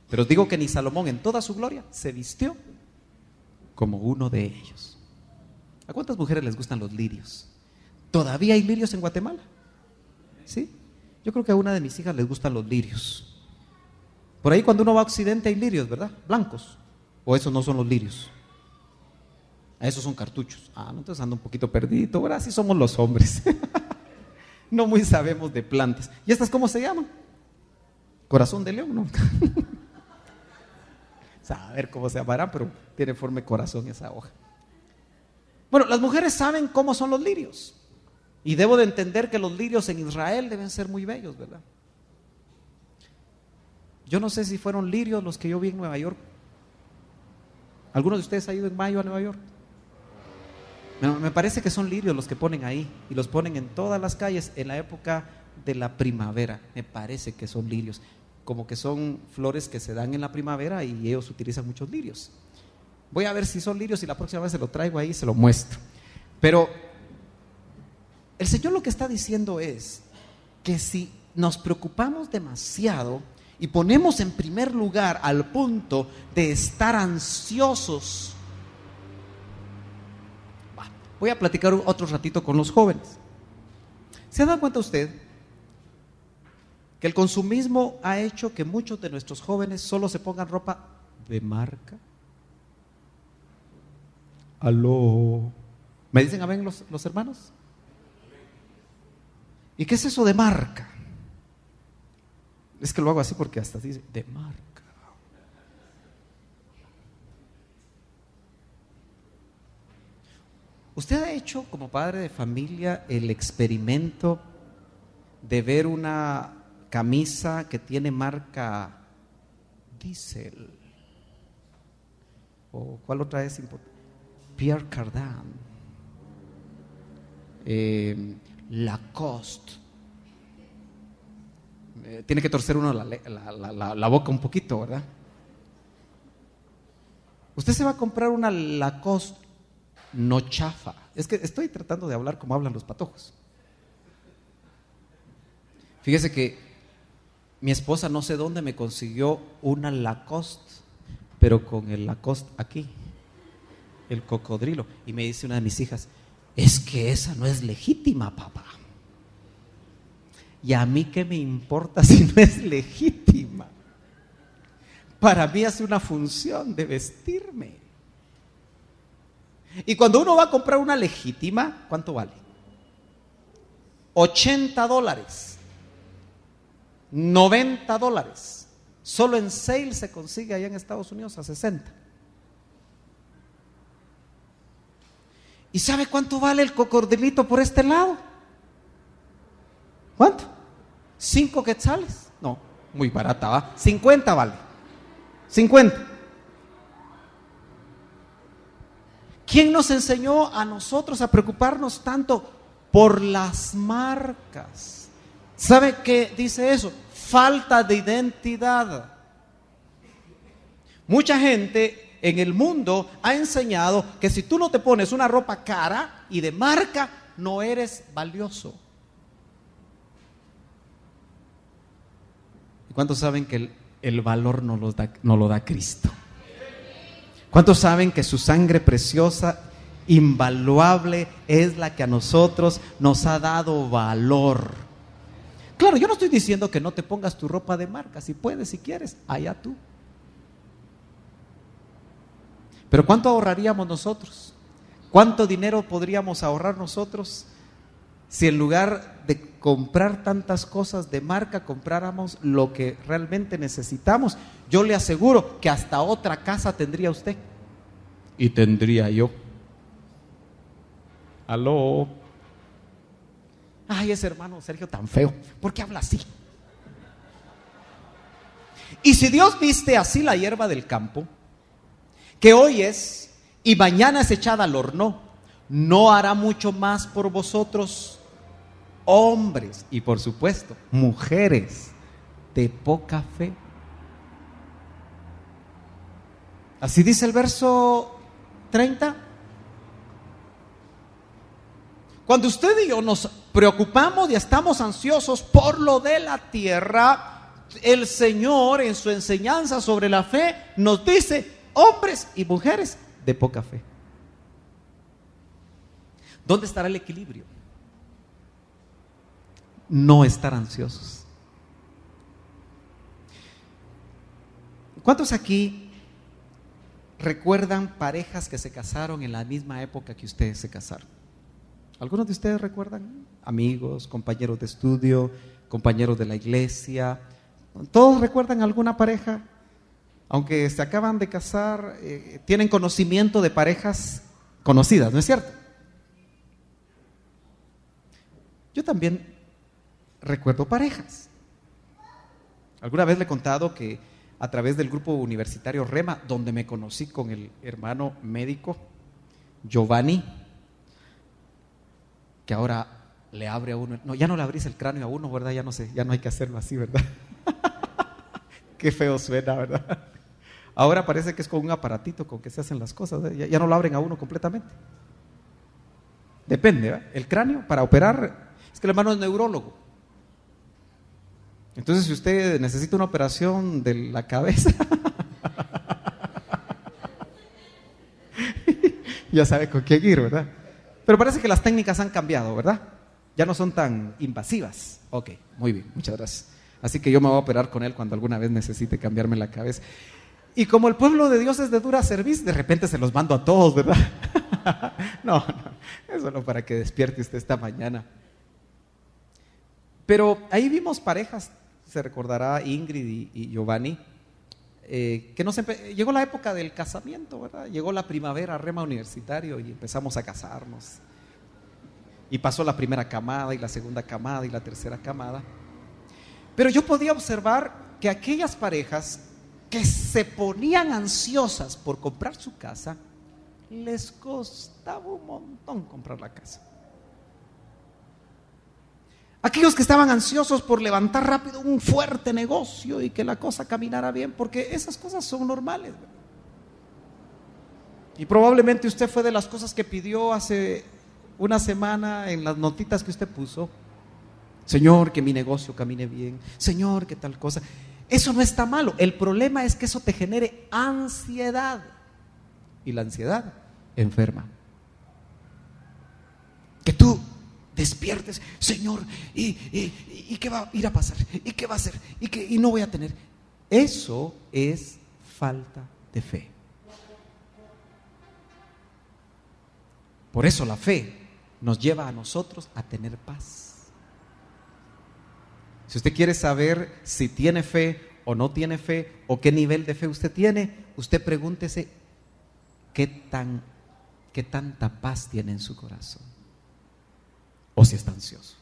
Pero os digo que ni Salomón en toda su gloria se vistió como uno de ellos. ¿A cuántas mujeres les gustan los lirios? ¿Todavía hay lirios en Guatemala? ¿Sí? Yo creo que a una de mis hijas les gustan los lirios. Por ahí cuando uno va a Occidente hay lirios, ¿verdad? Blancos. ¿O esos no son los lirios? Esos son cartuchos. No, entonces ando un poquito perdido, ¿verdad? Así somos los hombres. No muy sabemos de plantas. ¿Y estas cómo se llaman? Corazón de león, ¿no? Saber cómo se llamarán, pero tiene forma de corazón esa hoja. Bueno, las mujeres saben cómo son los lirios. Y debo de entender que los lirios en Israel deben ser muy bellos, ¿verdad? Yo no sé si fueron lirios los que yo vi en Nueva York. ¿Alguno de ustedes ha ido en mayo a Nueva York? Me parece que son lirios los que ponen ahí. Y los ponen en todas las calles en la época de la primavera. Me parece que son lirios. Como que son flores que se dan en la primavera y ellos utilizan muchos lirios. Voy a ver si son lirios y la próxima vez se lo traigo ahí y se lo muestro. Pero el Señor lo que está diciendo es que si nos preocupamos demasiado y ponemos en primer lugar al punto de estar ansiosos. Voy a platicar otro ratito con los jóvenes. ¿Se ha dado cuenta usted que el consumismo ha hecho que muchos de nuestros jóvenes solo se pongan ropa de marca? ¿Aló? ¿Me dicen amén los hermanos? ¿Y qué es eso de marca? Es que lo hago así porque hasta dice de marca. ¿Usted ha hecho como padre de familia el experimento de ver una camisa que tiene marca Diesel? ¿O cuál otra es importante? Pierre Cardin, Lacoste. Tiene que torcer uno la boca un poquito, ¿verdad? Usted se va a comprar una Lacoste no chafa. Es que estoy tratando de hablar como hablan los patojos. Fíjese que mi esposa no sé dónde me consiguió una Lacoste, pero con el Lacoste aquí, el cocodrilo. Y me dice una de mis hijas, es que esa no es legítima, papá. ¿Y a mí qué me importa si no es legítima? Para mí hace una función de vestirme. Y cuando uno va a comprar una legítima, ¿cuánto vale? $80, $90. Solo en sale se consigue allá en Estados Unidos a 60. ¿Y sabe cuánto vale el cocodrilito por este lado? ¿Cuánto? 5 quetzales. No, muy barata, ¿va? 50 vale. 50. ¿Quién nos enseñó a nosotros a preocuparnos tanto por las marcas? ¿Sabe qué dice eso? Falta de identidad. Mucha gente en el mundo ha enseñado que si tú no te pones una ropa cara y de marca, no eres valioso. ¿Y cuántos saben que el valor no lo da Cristo? ¿Cuántos saben que su sangre preciosa, invaluable, es la que a nosotros nos ha dado valor? Claro, yo no estoy diciendo que no te pongas tu ropa de marca, si puedes, si quieres, allá tú. Pero ¿cuánto ahorraríamos nosotros? ¿Cuánto dinero podríamos ahorrar nosotros si en lugar de comprar tantas cosas de marca, compráramos lo que realmente necesitamos? Yo le aseguro que hasta otra casa tendría usted y tendría yo. Aló. Ay, ese hermano Sergio tan feo, ¿por qué habla así? Y si Dios viste así la hierba del campo, que hoy es y mañana es echada al horno, ¿no hará mucho más por vosotros, hombres y por supuesto mujeres de poca fe? Así dice el verso 30. Cuando usted y yo nos preocupamos y estamos ansiosos por lo de la tierra, el Señor en su enseñanza sobre la fe nos dice: hombres y mujeres de poca fe. ¿Dónde estará el equilibrio? No estar ansiosos. ¿Cuántos aquí recuerdan parejas que se casaron en la misma época que ustedes se casaron? ¿Algunos de ustedes recuerdan? Amigos, compañeros de estudio, compañeros de la iglesia. ¿Todos recuerdan alguna pareja? Aunque se acaban de casar, tienen conocimiento de parejas conocidas, ¿no es cierto? Yo también recuerdo parejas. Alguna vez le he contado que a través del grupo universitario Rema, donde me conocí con el hermano médico Giovanni, que ahora le abre a uno, no, ya no le abrís el cráneo a uno, ¿verdad? Ya no sé, ya no hay que hacerlo así, ¿verdad? Qué feo suena, ¿verdad? Ahora parece que es con un aparatito con que se hacen las cosas, ¿eh? Ya no lo abren a uno completamente. Depende, ¿verdad? El cráneo para operar, es que el hermano es neurólogo. Entonces, si usted necesita una operación de la cabeza, ya sabe con quién ir, ¿verdad? Pero parece que las técnicas han cambiado, ¿verdad? Ya no son tan invasivas. Ok, muy bien, muchas gracias. Así que yo me voy a operar con él cuando alguna vez necesite cambiarme la cabeza. Y como el pueblo de Dios es de dura cerviz, de repente se los mando a todos, ¿verdad? No, eso no, para que despierte usted esta mañana. Pero ahí vimos parejas, se recordará Ingrid y Giovanni, que llegó la época del casamiento, ¿verdad? Llegó la primavera, Rema Universitario, y empezamos a casarnos. Y pasó la primera camada y la segunda camada y la tercera camada. Pero yo podía observar que aquellas parejas que se ponían ansiosas por comprar su casa, les costaba un montón comprar la casa. Aquellos que estaban ansiosos por levantar rápido un fuerte negocio y que la cosa caminara bien, porque esas cosas son normales, ¿verdad? Y probablemente usted fue de las cosas que pidió hace una semana en las notitas que usted puso: Señor, que mi negocio camine bien, Señor, que tal cosa. Eso no está malo, el problema es que eso te genere ansiedad, y la ansiedad enferma. Que tú despiertes, Señor, y qué va a ir a pasar, y qué va a hacer, y no voy a tener. Eso es falta de fe. Por eso la fe nos lleva a nosotros a tener paz. Si usted quiere saber si tiene fe o no tiene fe, o qué nivel de fe usted tiene, usted pregúntese qué tanta paz tiene en su corazón, o si está ansioso.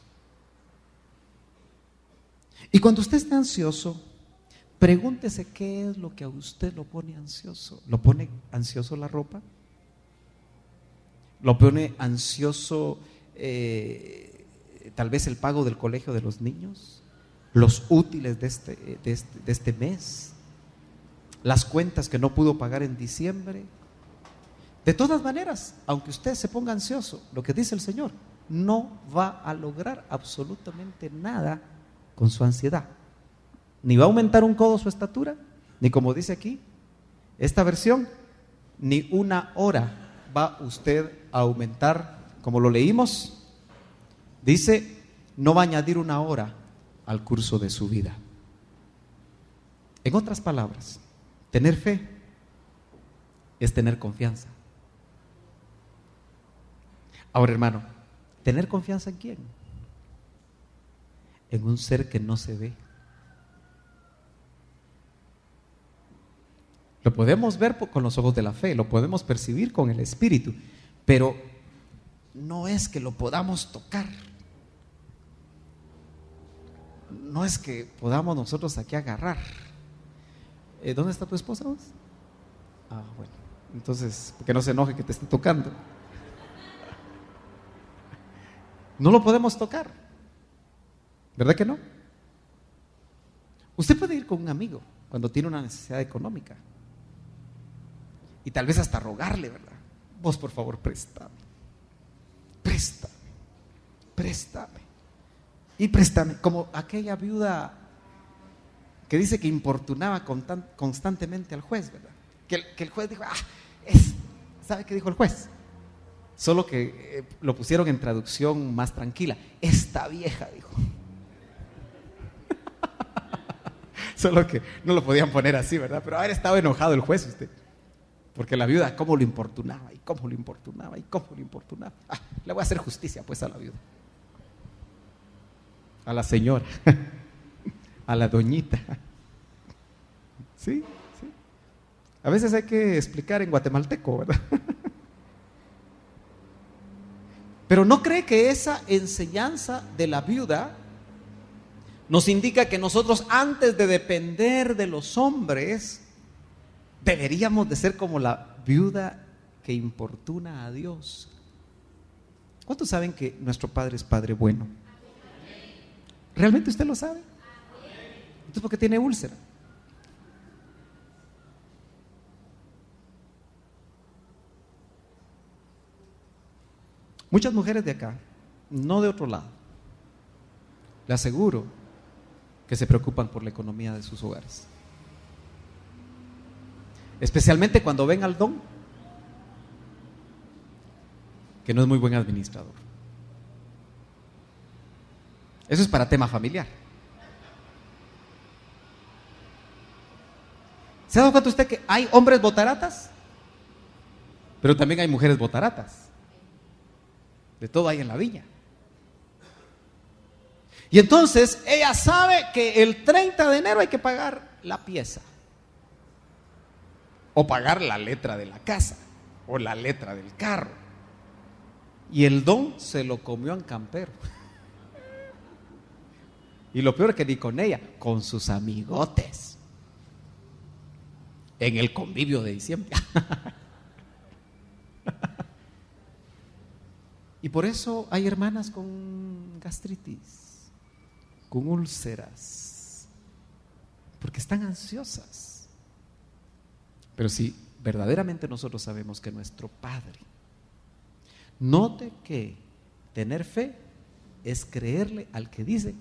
Y cuando usted está ansioso, pregúntese qué es lo que a usted lo pone ansioso. ¿Lo pone ansioso la ropa? ¿Lo pone ansioso tal vez el pago del colegio de los niños? ¿Los útiles de este mes? ¿Las cuentas que no pudo pagar en diciembre? De todas maneras, aunque usted se ponga ansioso, lo que dice el Señor, no va a lograr absolutamente nada con su ansiedad. Ni va a aumentar un codo su estatura, ni, como dice aquí esta versión, ni una hora va usted a aumentar, como lo leímos. Dice, no va a añadir una hora al curso de su vida. En otras palabras, tener fe es tener confianza. Ahora, hermano, ¿tener confianza en quién? en un ser que no se ve. Lo podemos ver con los ojos de la fe, lo podemos percibir con el espíritu, pero no es que lo podamos tocar. No es que podamos nosotros aquí agarrar. ¿Dónde está tu esposa vos? Ah, bueno, entonces, que no se enoje que te esté tocando. No lo podemos tocar, ¿verdad que no? Usted puede ir con un amigo cuando tiene una necesidad económica y tal vez hasta rogarle, ¿verdad? Vos, por favor, préstame. Y préstame, como aquella viuda que dice que importunaba constantemente al juez, ¿verdad? Que el juez dijo, ¿sabe qué dijo el juez? Solo que lo pusieron en traducción más tranquila. Esta vieja, dijo. Solo que no lo podían poner así, ¿verdad? Pero haber estado enojado el juez usted. Porque la viuda, cómo lo importunaba, le voy a hacer justicia pues a la viuda. A la señora. A la doñita. Sí. A veces hay que explicar en guatemalteco, ¿verdad? Pero ¿no cree que esa enseñanza de la viuda nos indica que nosotros, antes de depender de los hombres, deberíamos de ser como la viuda que importuna a Dios? ¿Cuántos saben que nuestro Padre es Padre bueno? ¿Realmente usted lo sabe? Entonces, ¿por qué tiene úlcera? Muchas mujeres de acá, no de otro lado, le aseguro que se preocupan por la economía de sus hogares. Especialmente cuando ven al don, que no es muy buen administrador. Eso es para tema familiar. ¿Se ha dado cuenta usted que hay hombres botaratas? Pero también hay mujeres botaratas. De todo hay en la viña. Y entonces ella sabe que el 30 de enero hay que pagar la pieza. O pagar la letra de la casa. O la letra del carro. Y el don se lo comió en campero. Y lo peor es que ni con ella, con sus amigotes. En el convivio de diciembre. Y por eso hay hermanas con gastritis, con úlceras, porque están ansiosas. Pero si verdaderamente nosotros sabemos que nuestro Padre, note que tener fe es creerle al que dice: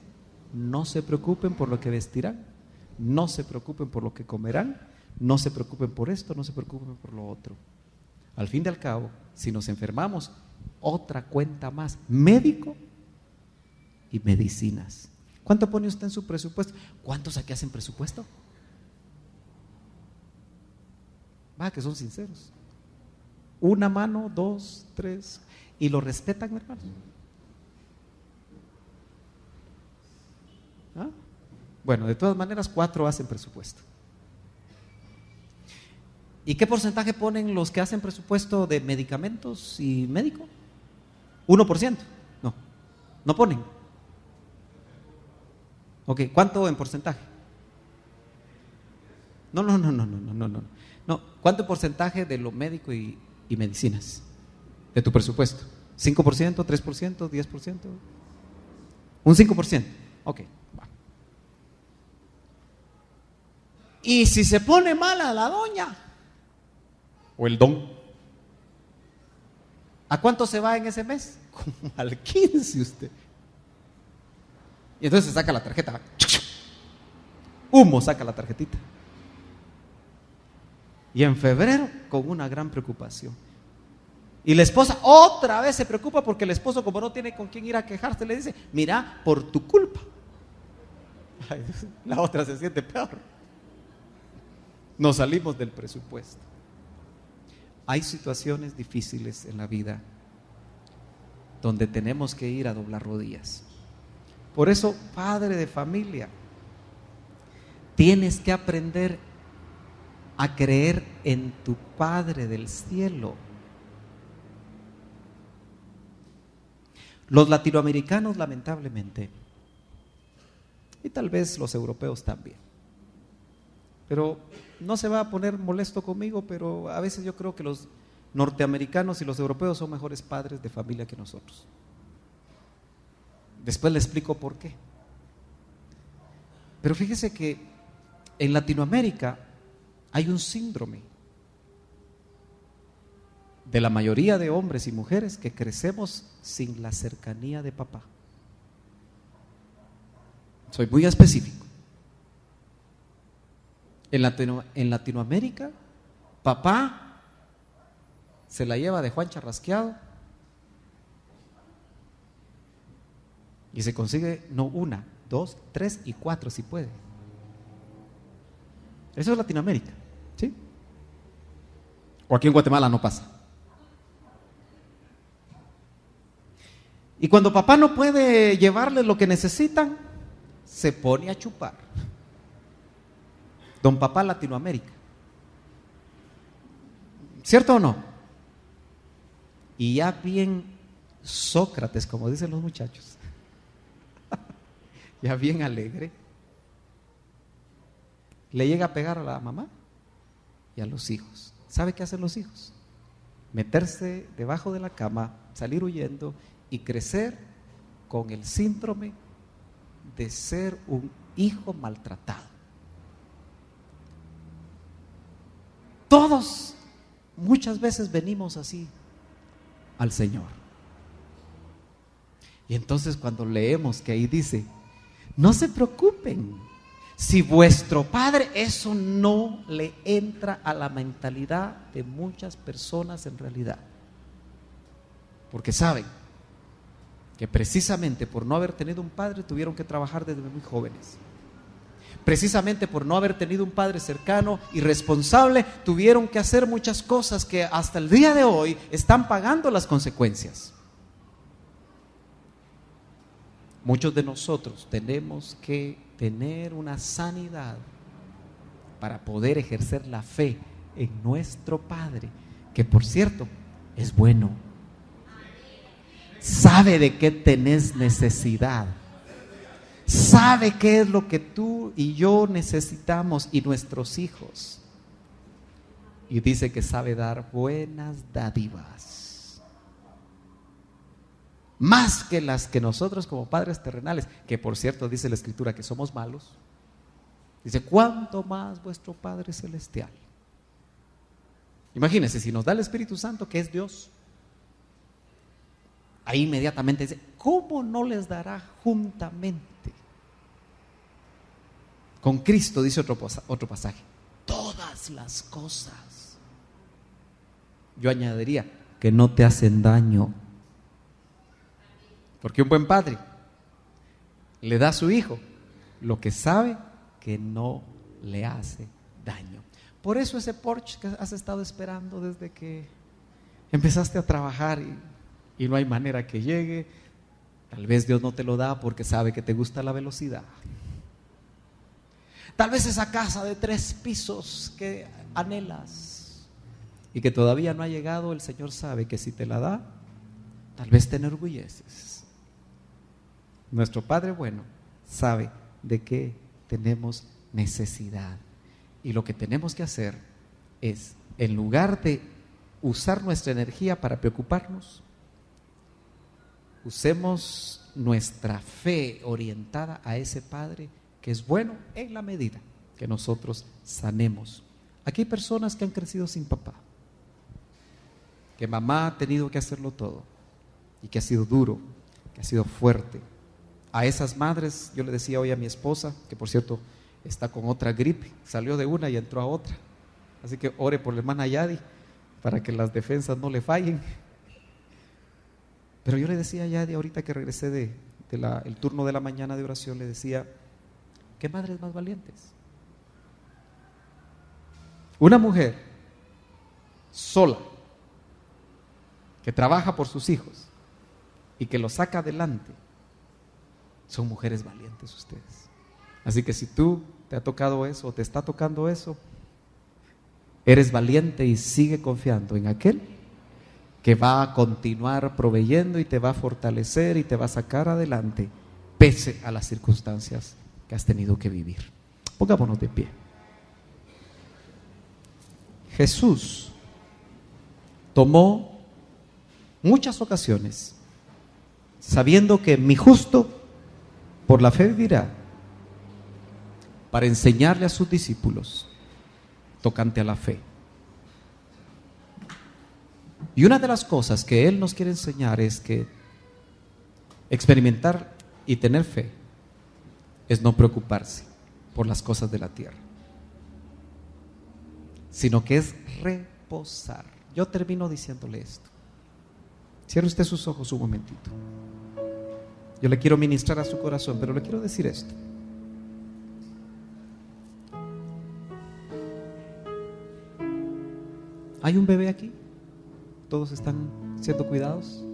no se preocupen por lo que vestirán, no se preocupen por lo que comerán, no se preocupen por esto, no se preocupen por lo otro. Al fin y al cabo, si nos enfermamos, otra cuenta más, médico y medicinas. ¿Cuánto pone usted en su presupuesto? ¿Cuántos aquí hacen presupuesto? Va, que son sinceros. Una mano, dos, tres. ¿Y lo respetan, hermanos? ¿Ah? Bueno, de todas maneras, 4 hacen presupuesto. ¿Y qué porcentaje ponen los que hacen presupuesto de medicamentos y médico? 1%. No ponen. Ok, ¿cuánto en porcentaje? No. ¿Cuánto porcentaje de lo médico y medicinas de tu presupuesto? ¿5%, 3%, 10%? Un 5%. Ok, va. Y si se pone mala la doña o el don, ¿a cuánto se va en ese mes? Como al 15 usted. Y entonces se saca la tarjeta. Humo, saca la tarjetita. Y en febrero, con una gran preocupación. Y la esposa otra vez se preocupa porque el esposo, como no tiene con quién ir a quejarse, le dice: mira, por tu culpa. Ay, la otra se siente peor. Nos salimos del presupuesto. Hay situaciones difíciles en la vida donde tenemos que ir a doblar rodillas. Por eso, padre de familia, tienes que aprender a creer en tu Padre del cielo. Los latinoamericanos, lamentablemente, y tal vez los europeos también, pero no se va a poner molesto conmigo, pero a veces yo creo que los norteamericanos y los europeos son mejores padres de familia que nosotros. Después le explico por qué. Pero fíjese que en Latinoamérica hay un síndrome de la mayoría de hombres y mujeres que crecemos sin la cercanía de papá. Soy muy específico. En Latinoamérica, papá se la lleva de Juan Charrasqueado y se consigue no una, dos, tres y cuatro si puede. Eso es Latinoamérica, ¿sí? O aquí en Guatemala no pasa. Y cuando papá no puede llevarles lo que necesitan, se pone a chupar. Don Papá Latinoamérica. ¿Cierto o no? Y ya bien Sócrates, como dicen los muchachos, ya bien alegre, le llega a pegar a la mamá y a los hijos. ¿Sabe qué hacen los hijos? Meterse debajo de la cama, salir huyendo y crecer con el síndrome de ser un hijo maltratado. Todos muchas veces venimos así al Señor. Y entonces cuando leemos que ahí dice, no se preocupen, si vuestro padre, eso no le entra a la mentalidad de muchas personas en realidad. Porque saben que precisamente por no haber tenido un padre tuvieron que trabajar desde muy jóvenes. Precisamente por no haber tenido un padre cercano y responsable, tuvieron que hacer muchas cosas que hasta el día de hoy están pagando las consecuencias. Muchos de nosotros tenemos que tener una sanidad para poder ejercer la fe en nuestro Padre, que por cierto es bueno. Sabe de qué tenés necesidad. Sabe qué es lo que tú y yo necesitamos y nuestros hijos. Y dice que sabe dar buenas dádivas. Más que las que nosotros como padres terrenales, que por cierto dice la Escritura que somos malos. Dice, ¿cuánto más vuestro Padre Celestial? Imagínense, si nos da el Espíritu Santo, que es Dios, ahí inmediatamente dice, ¿cómo no les dará juntamente con Cristo? Dice otro pasaje, todas las cosas. Yo añadiría, que no te hacen daño. Porque un buen padre le da a su hijo lo que sabe que no le hace daño. Por eso ese Porsche que has estado esperando desde que empezaste a trabajar y no hay manera que llegue, tal vez Dios no te lo da porque sabe que te gusta la velocidad. Tal vez esa casa de 3 pisos que anhelas y que todavía no ha llegado, el Señor sabe que si te la da, tal vez te enorgulleces. Nuestro Padre bueno sabe de qué tenemos necesidad. Y lo que tenemos que hacer es, en lugar de usar nuestra energía para preocuparnos, usemos nuestra fe orientada a ese Padre que es bueno en la medida que nosotros sanemos. Aquí hay personas que han crecido sin papá, que mamá ha tenido que hacerlo todo y que ha sido duro, que ha sido fuerte. A esas madres, yo le decía hoy a mi esposa, que por cierto está con otra gripe, salió de una y entró a otra, así que ore por la hermana Yadi para que las defensas no le fallen. Pero yo le decía a Yadi, ahorita que regresé el turno de la mañana de oración, le decía, ¿qué madres más valientes? Una mujer sola, que trabaja por sus hijos y que los saca adelante, Son mujeres valientes ustedes. Así que si tú te ha tocado eso o te está tocando eso, eres valiente y sigue confiando en aquel que va a continuar proveyendo y te va a fortalecer y te va a sacar adelante pese a las circunstancias que has tenido que vivir. Pongámonos de pie. Jesús tomó muchas ocasiones, sabiendo que mi justo por la fe vivirá, para enseñarle a sus discípulos tocante a la fe. Y una de las cosas que Él nos quiere enseñar es que experimentar y tener fe es no preocuparse por las cosas de la tierra, sino que es reposar. Yo termino diciéndole esto. Cierre usted sus ojos un momentito. Yo le quiero ministrar a su corazón, pero le quiero decir esto. ¿Hay un bebé aquí? ¿Todos están siendo cuidados?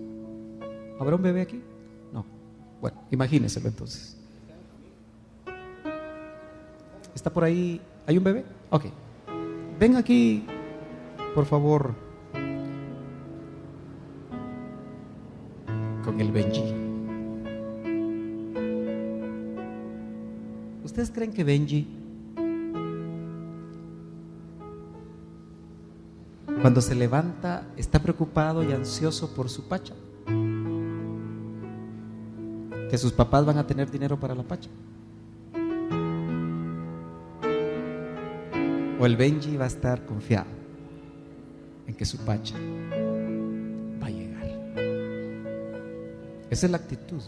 ¿Habrá un bebé aquí? No. Bueno, imagínenselo entonces. ¿Está por ahí? ¿Hay un bebé? Ok. Ven aquí, por favor, con el Benji. ¿Ustedes creen que Benji, cuando se levanta, está preocupado y ansioso por su pacha? ¿Que sus papás van a tener dinero para la pacha? ¿O el Benji va a estar confiado en que su pacha va a llegar? Esa es la actitud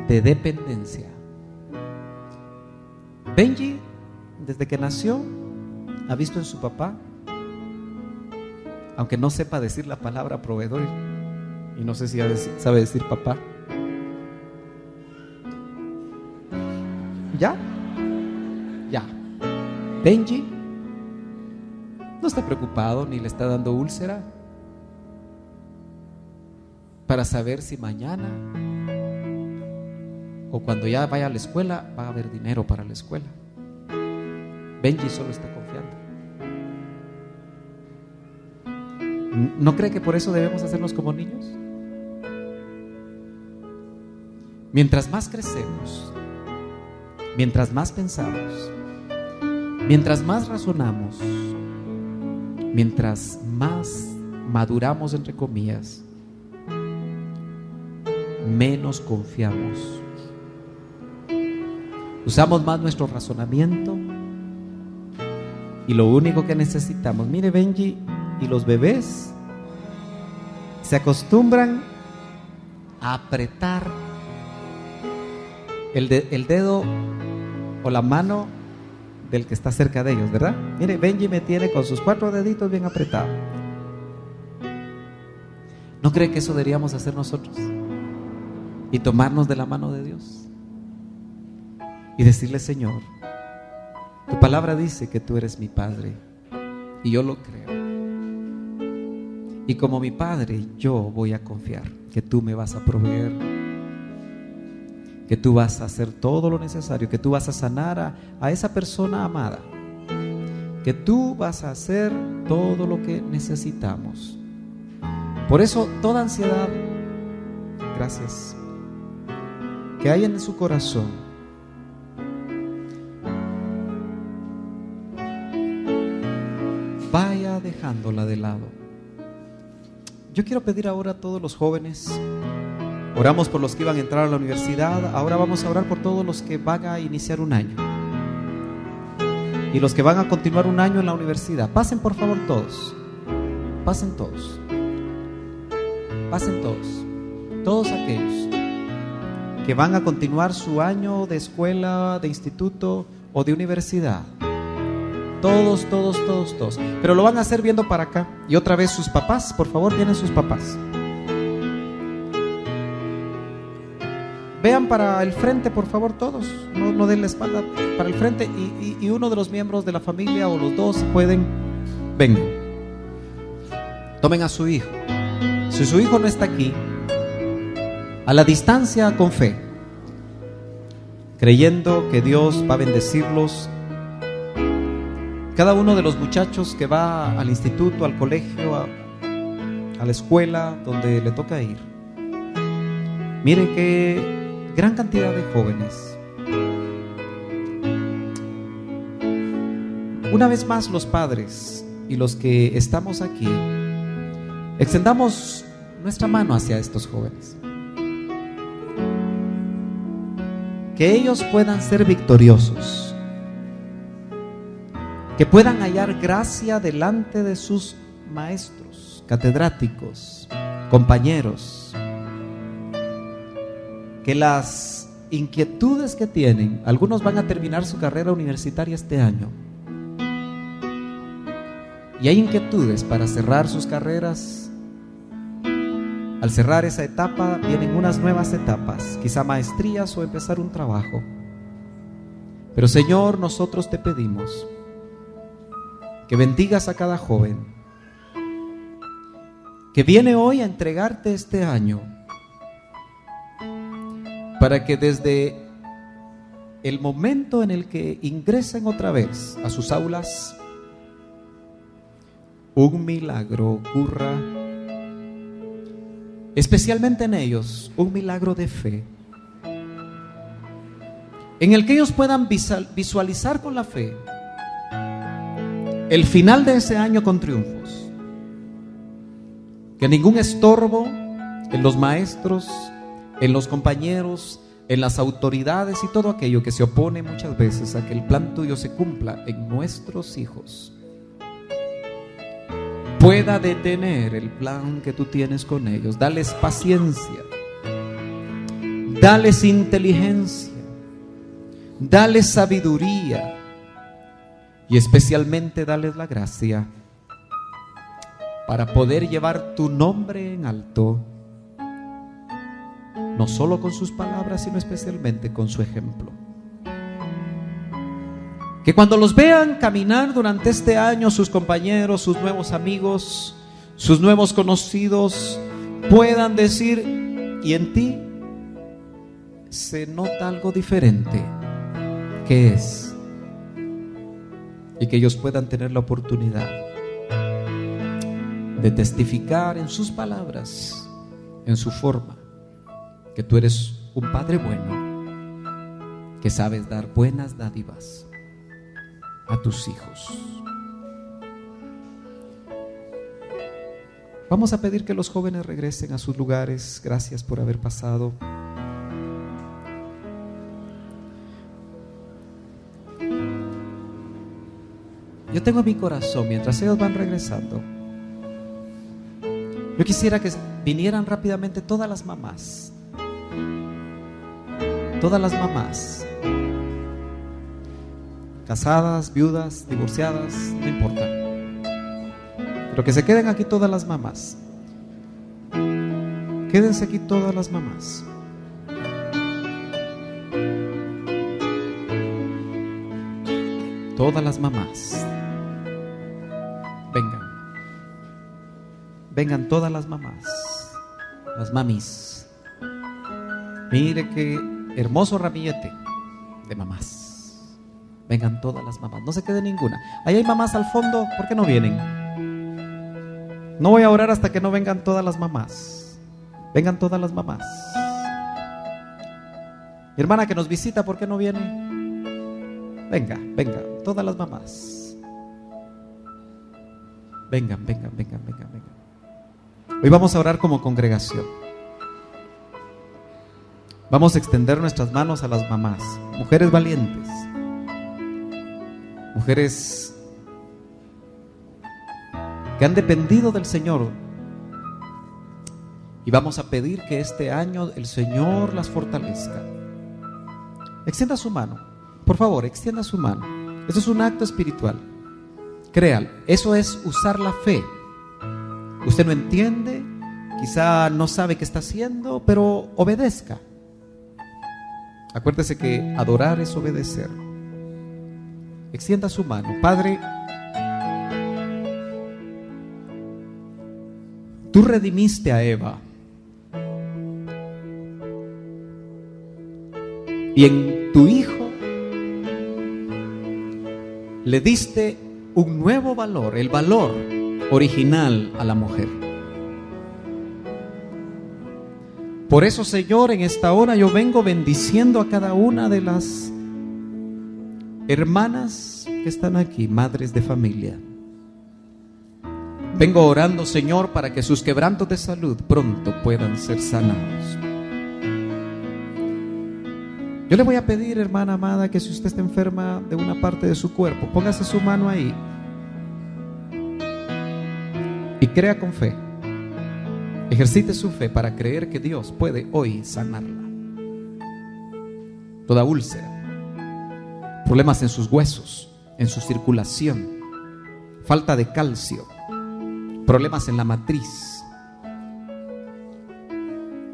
de dependencia. Benji, desde que nació, ha visto en su papá, aunque no sepa decir la palabra proveedor, y no sé si sabe decir papá. ¿Ya? Ya. Benji no está preocupado ni le está dando úlcera para saber si mañana o cuando ya vaya a la escuela va a haber dinero para la escuela. Benji solo está confiando. ¿No cree que por eso debemos hacernos como niños? Mientras más crecemos, mientras más pensamos, mientras más razonamos, mientras más maduramos, entre comillas, menos confiamos. Usamos más nuestro razonamiento y lo único que necesitamos, mire, Benji y los bebés se acostumbran a apretar el dedo o la mano del que está cerca de ellos, ¿verdad? Mire, Benji me tiene con sus 4 deditos bien apretados. ¿No cree que eso deberíamos hacer nosotros? Y tomarnos de la mano de Dios y decirle: Señor, tu palabra dice que tú eres mi Padre, y yo lo creo. Y como mi Padre, yo voy a confiar que tú me vas a proveer, que tú vas a hacer todo lo necesario, que tú vas a sanar a esa persona amada, que tú vas a hacer todo lo que necesitamos. Por eso toda ansiedad, gracias, que hay en su corazón, vaya dejándola de lado. Yo quiero pedir ahora a todos los jóvenes, oramos por los que iban a entrar a la universidad, ahora vamos a orar por todos los que van a iniciar un año y los que van a continuar un año en la universidad. Pasen por favor todos, pasen todos, pasen todos, todos aquellos que van a continuar su año de escuela, de instituto o de universidad. Todos, todos, todos, todos. Pero lo van a hacer viendo para acá. Y otra vez sus papás, por favor, vienen sus papás. Vean para el frente, por favor, todos. No den la espalda, para el frente. Y uno de los miembros de la familia o los dos, si pueden, vengan. Tomen a su hijo. Si su hijo no está aquí, a la distancia con fe, creyendo que Dios va a bendecirlos. Cada uno de los muchachos que va al instituto, al colegio, a la escuela donde le toca ir, mire qué gran cantidad de jóvenes. Una vez más, los padres y los que estamos aquí, extendamos nuestra mano hacia estos jóvenes. Que ellos puedan ser victoriosos, que puedan hallar gracia delante de sus maestros, catedráticos, compañeros, que las inquietudes que tienen, algunos van a terminar su carrera universitaria este año, y hay inquietudes para cerrar sus carreras. Al cerrar esa etapa vienen unas nuevas etapas, quizá maestrías o empezar un trabajo. Pero Señor, nosotros te pedimos que bendigas a cada joven que viene hoy a entregarte este año, para que desde el momento en el que ingresen otra vez a sus aulas, un milagro ocurra, especialmente en ellos, un milagro de fe, en el que ellos puedan visualizar con la fe el final de ese año con triunfos, que ningún estorbo en los maestros, en los compañeros, en las autoridades y todo aquello que se opone muchas veces a que el plan tuyo se cumpla en nuestros hijos, pueda detener el plan que tú tienes con ellos. Dales paciencia, dales inteligencia, dales sabiduría y especialmente dales la gracia para poder llevar tu nombre en alto, no solo con sus palabras, sino especialmente con su ejemplo. Que cuando los vean caminar durante este año, sus compañeros, sus nuevos amigos, sus nuevos conocidos, puedan decir: y en ti se nota algo diferente. ¿Qué es? Y que ellos puedan tener la oportunidad de testificar en sus palabras, en su forma, que tú eres un Padre bueno, que sabes dar buenas dádivas a tus hijos. Vamos a pedir que los jóvenes regresen a sus lugares. Gracias por haber pasado. Yo tengo en mi corazón, mientras ellos van regresando, yo quisiera que vinieran rápidamente todas las mamás. Todas las mamás, casadas, viudas, divorciadas, no importa, pero que se queden aquí todas las mamás. Quédense aquí todas las mamás. Todas las mamás. Vengan. Vengan todas las mamás. Las mamis. Mire qué hermoso ramillete de mamás. Vengan todas las mamás, no se quede ninguna. Ahí hay mamás al fondo, ¿por qué no vienen? No voy a orar hasta que no vengan todas las mamás. Vengan todas las mamás. Mi hermana que nos visita, ¿por qué no viene? Venga, venga, todas las mamás. Vengan, vengan, vengan, vengan, vengan. Hoy vamos a orar como congregación. Vamos a extender nuestras manos a las mamás, mujeres valientes, mujeres que han dependido del Señor, y vamos a pedir que este año el Señor las fortalezca. Extienda su mano, por favor, extienda su mano. Eso es un acto espiritual. Créalo, eso es usar la fe. Usted no entiende, quizá no sabe qué está haciendo, pero obedezca. Acuérdese que adorar es obedecer. Extienda su mano. Padre, tú redimiste a Eva. Y en tu hijo le diste un nuevo valor, el valor original a la mujer. Por eso, Señor, en esta hora yo vengo bendiciendo a cada una de las hermanas que están aquí, madres de familia. Vengo orando, Señor, para que sus quebrantos de salud pronto puedan ser sanados. Yo le voy a pedir, hermana amada, que si usted está enferma de una parte de su cuerpo, póngase su mano ahí y crea con fe. Ejercite su fe para creer que Dios puede hoy sanarla. Toda úlcera, problemas en sus huesos, en su circulación, falta de calcio, problemas en la matriz.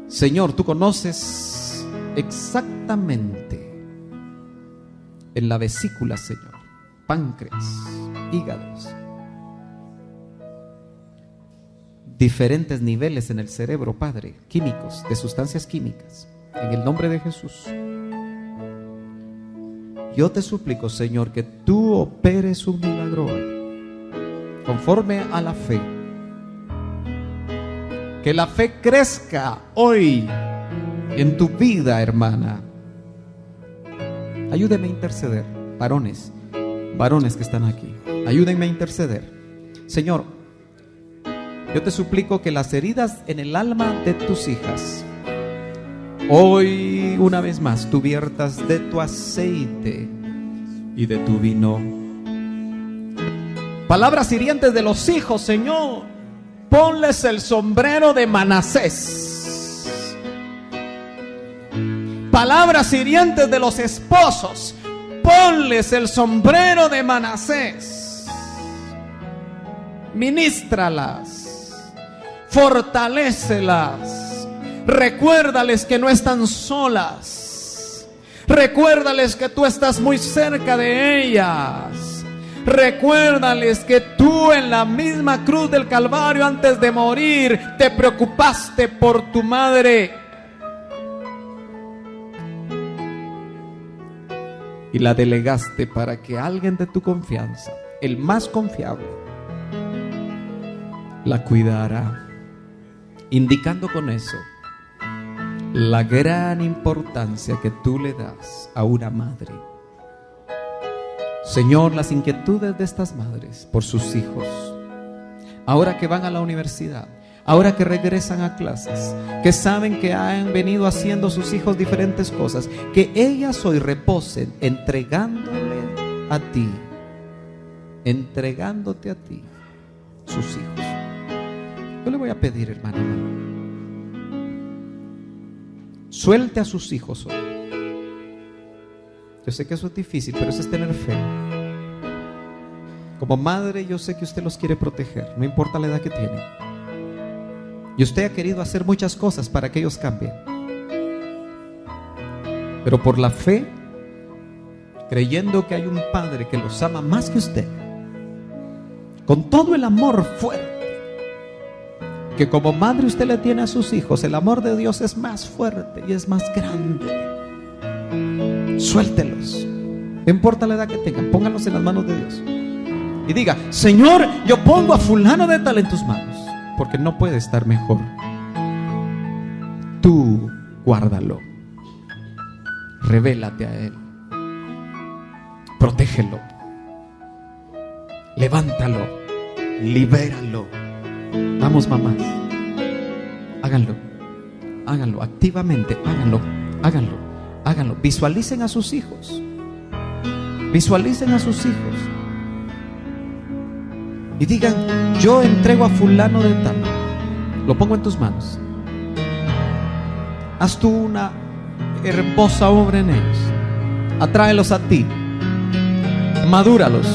Señor, tú conoces exactamente en la vesícula, Señor, páncreas, hígados, diferentes niveles en el cerebro, Padre, químicos, de sustancias químicas. En el nombre de Jesús, yo te suplico, Señor, que tú operes un milagro hoy, conforme a la fe. Que la fe crezca hoy en tu vida, hermana. Ayúdenme a interceder, varones que están aquí. Ayúdenme a interceder. Señor, yo te suplico que las heridas en el alma de tus hijas, hoy una vez más tú viertas de tu aceite y de tu vino. Palabras hirientes de los hijos, Señor, ponles el sombrero de Manasés. Palabras hirientes de los esposos, ponles el sombrero de Manasés. Ministralas, fortalécelas, recuérdales que no están solas, recuérdales que tú estás muy cerca de ellas, recuérdales que tú en la misma cruz del Calvario, antes de morir, te preocupaste por tu madre y la delegaste para que alguien de tu confianza, el más confiable, la cuidara, indicando con eso la gran importancia que tú le das a una madre. Señor, las inquietudes de estas madres por sus hijos, ahora que van a la universidad, ahora que regresan a clases, que saben que han venido haciendo sus hijos diferentes cosas, que ellas hoy reposen entregándole a ti, entregándote a ti sus hijos. Yo le voy a pedir, hermana, suelte a sus hijos hoy. Yo sé que eso es difícil, pero eso es tener fe. Como madre, yo sé que usted los quiere proteger, no importa la edad que tienen. Y usted ha querido hacer muchas cosas para que ellos cambien. Pero por la fe, creyendo que hay un Padre que los ama más que usted, con todo el amor fuerte que como madre usted le tiene a sus hijos, el amor de Dios es más fuerte y es más grande. Suéltelos, no importa la edad que tengan, pónganlos en las manos de Dios y diga: Señor, yo pongo a fulano de tal en tus manos, porque no puede estar mejor. Tú guárdalo, revélate a él, protégelo, levántalo, libéralo. Vamos, mamás, háganlo activamente, háganlo. Visualicen a sus hijos, y digan: yo entrego a fulano de tal, lo pongo en tus manos. Haz tú una hermosa obra en ellos, atráelos a ti, madúralos,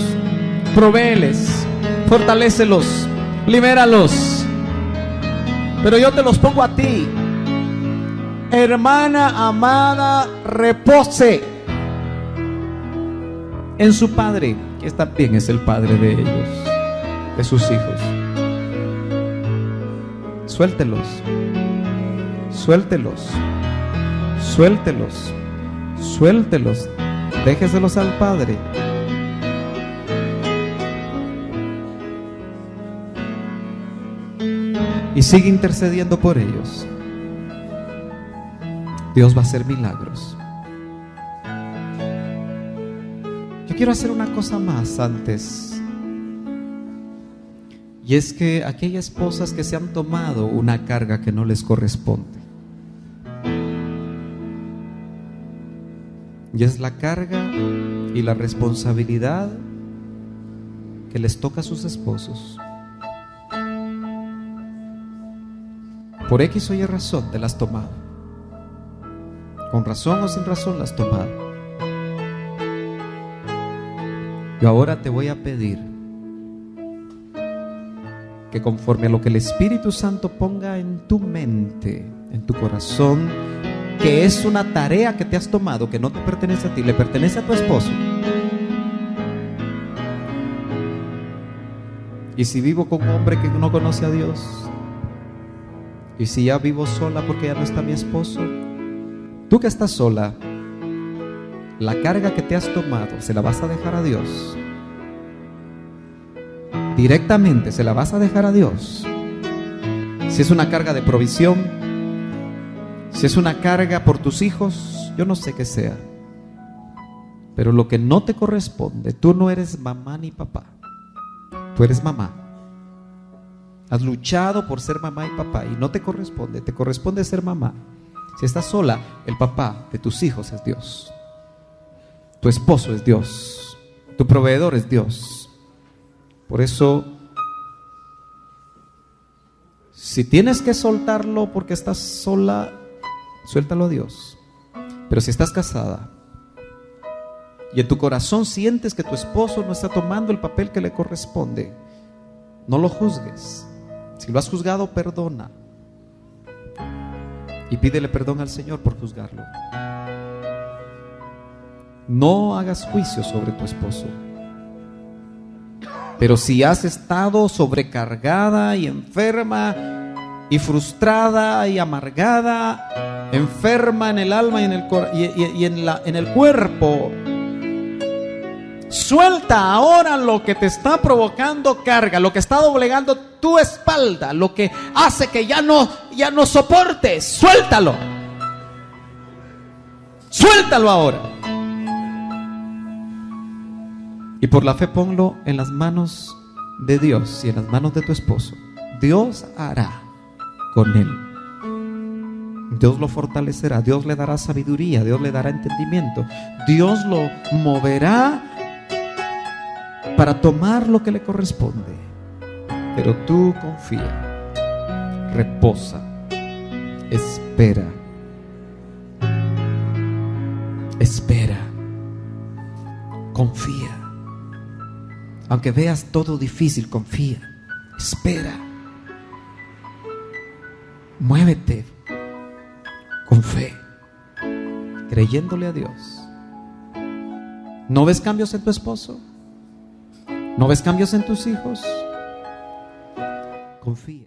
provéeles, fortalécelos, libéralos. Pero yo te los pongo a ti, hermana amada, repose en su Padre, que también es el Padre de ellos, de sus hijos. Suéltelos, Suéltelos, déjeselos al Padre. Y sigue intercediendo por ellos. Dios va a hacer milagros. Yo quiero hacer una cosa más antes. Y es que aquellas esposas que se han tomado una carga que no les corresponde, y es la carga y la responsabilidad que les toca a sus esposos. Por X o Y razón te las has tomado. Con razón o sin razón las has tomado. Yo ahora te voy a pedir que conforme a lo que el Espíritu Santo ponga en tu mente, en tu corazón, que es una tarea que te has tomado, que no te pertenece a ti, le pertenece a tu esposo. Y si vivo con un hombre que no conoce a Dios, y si ya vivo sola porque ya no está mi esposo, tú que estás sola, la carga que te has tomado, ¿se la vas a dejar a Dios? Directamente se la vas a dejar a Dios. Si es una carga de provisión, si es una carga por tus hijos, yo no sé qué sea, pero lo que no te corresponde, tú no eres mamá ni papá, tú eres mamá. Has luchado por ser mamá y papá y no te corresponde ser mamá. Si estás sola, el papá de tus hijos es Dios. Tu esposo es Dios. Tu proveedor es Dios. Por eso, si tienes que soltarlo porque estás sola, suéltalo a Dios. Pero si estás casada y en tu corazón sientes que tu esposo no está tomando el papel que le corresponde, no lo juzgues. Si lo has juzgado, perdona. Y pídele perdón al Señor por juzgarlo. No hagas juicio sobre tu esposo. Pero si has estado sobrecargada y enferma y frustrada y amargada, enferma en el alma y en el cuerpo, suelta ahora lo que te está provocando carga, lo que está doblegando tu espalda, lo que hace que ya no soportes. Suéltalo. Suéltalo ahora. Y por la fe ponlo en las manos de Dios y en las manos de tu esposo. Dios hará con él. Dios lo fortalecerá, Dios le dará sabiduría, Dios le dará entendimiento, Dios lo moverá para tomar lo que le corresponde. Pero tú confía, reposa, espera, confía. Aunque veas todo difícil, confía, espera, muévete con fe, creyéndole a Dios. ¿No ves cambios en tu esposo? ¿No ves cambios en tus hijos? Confía.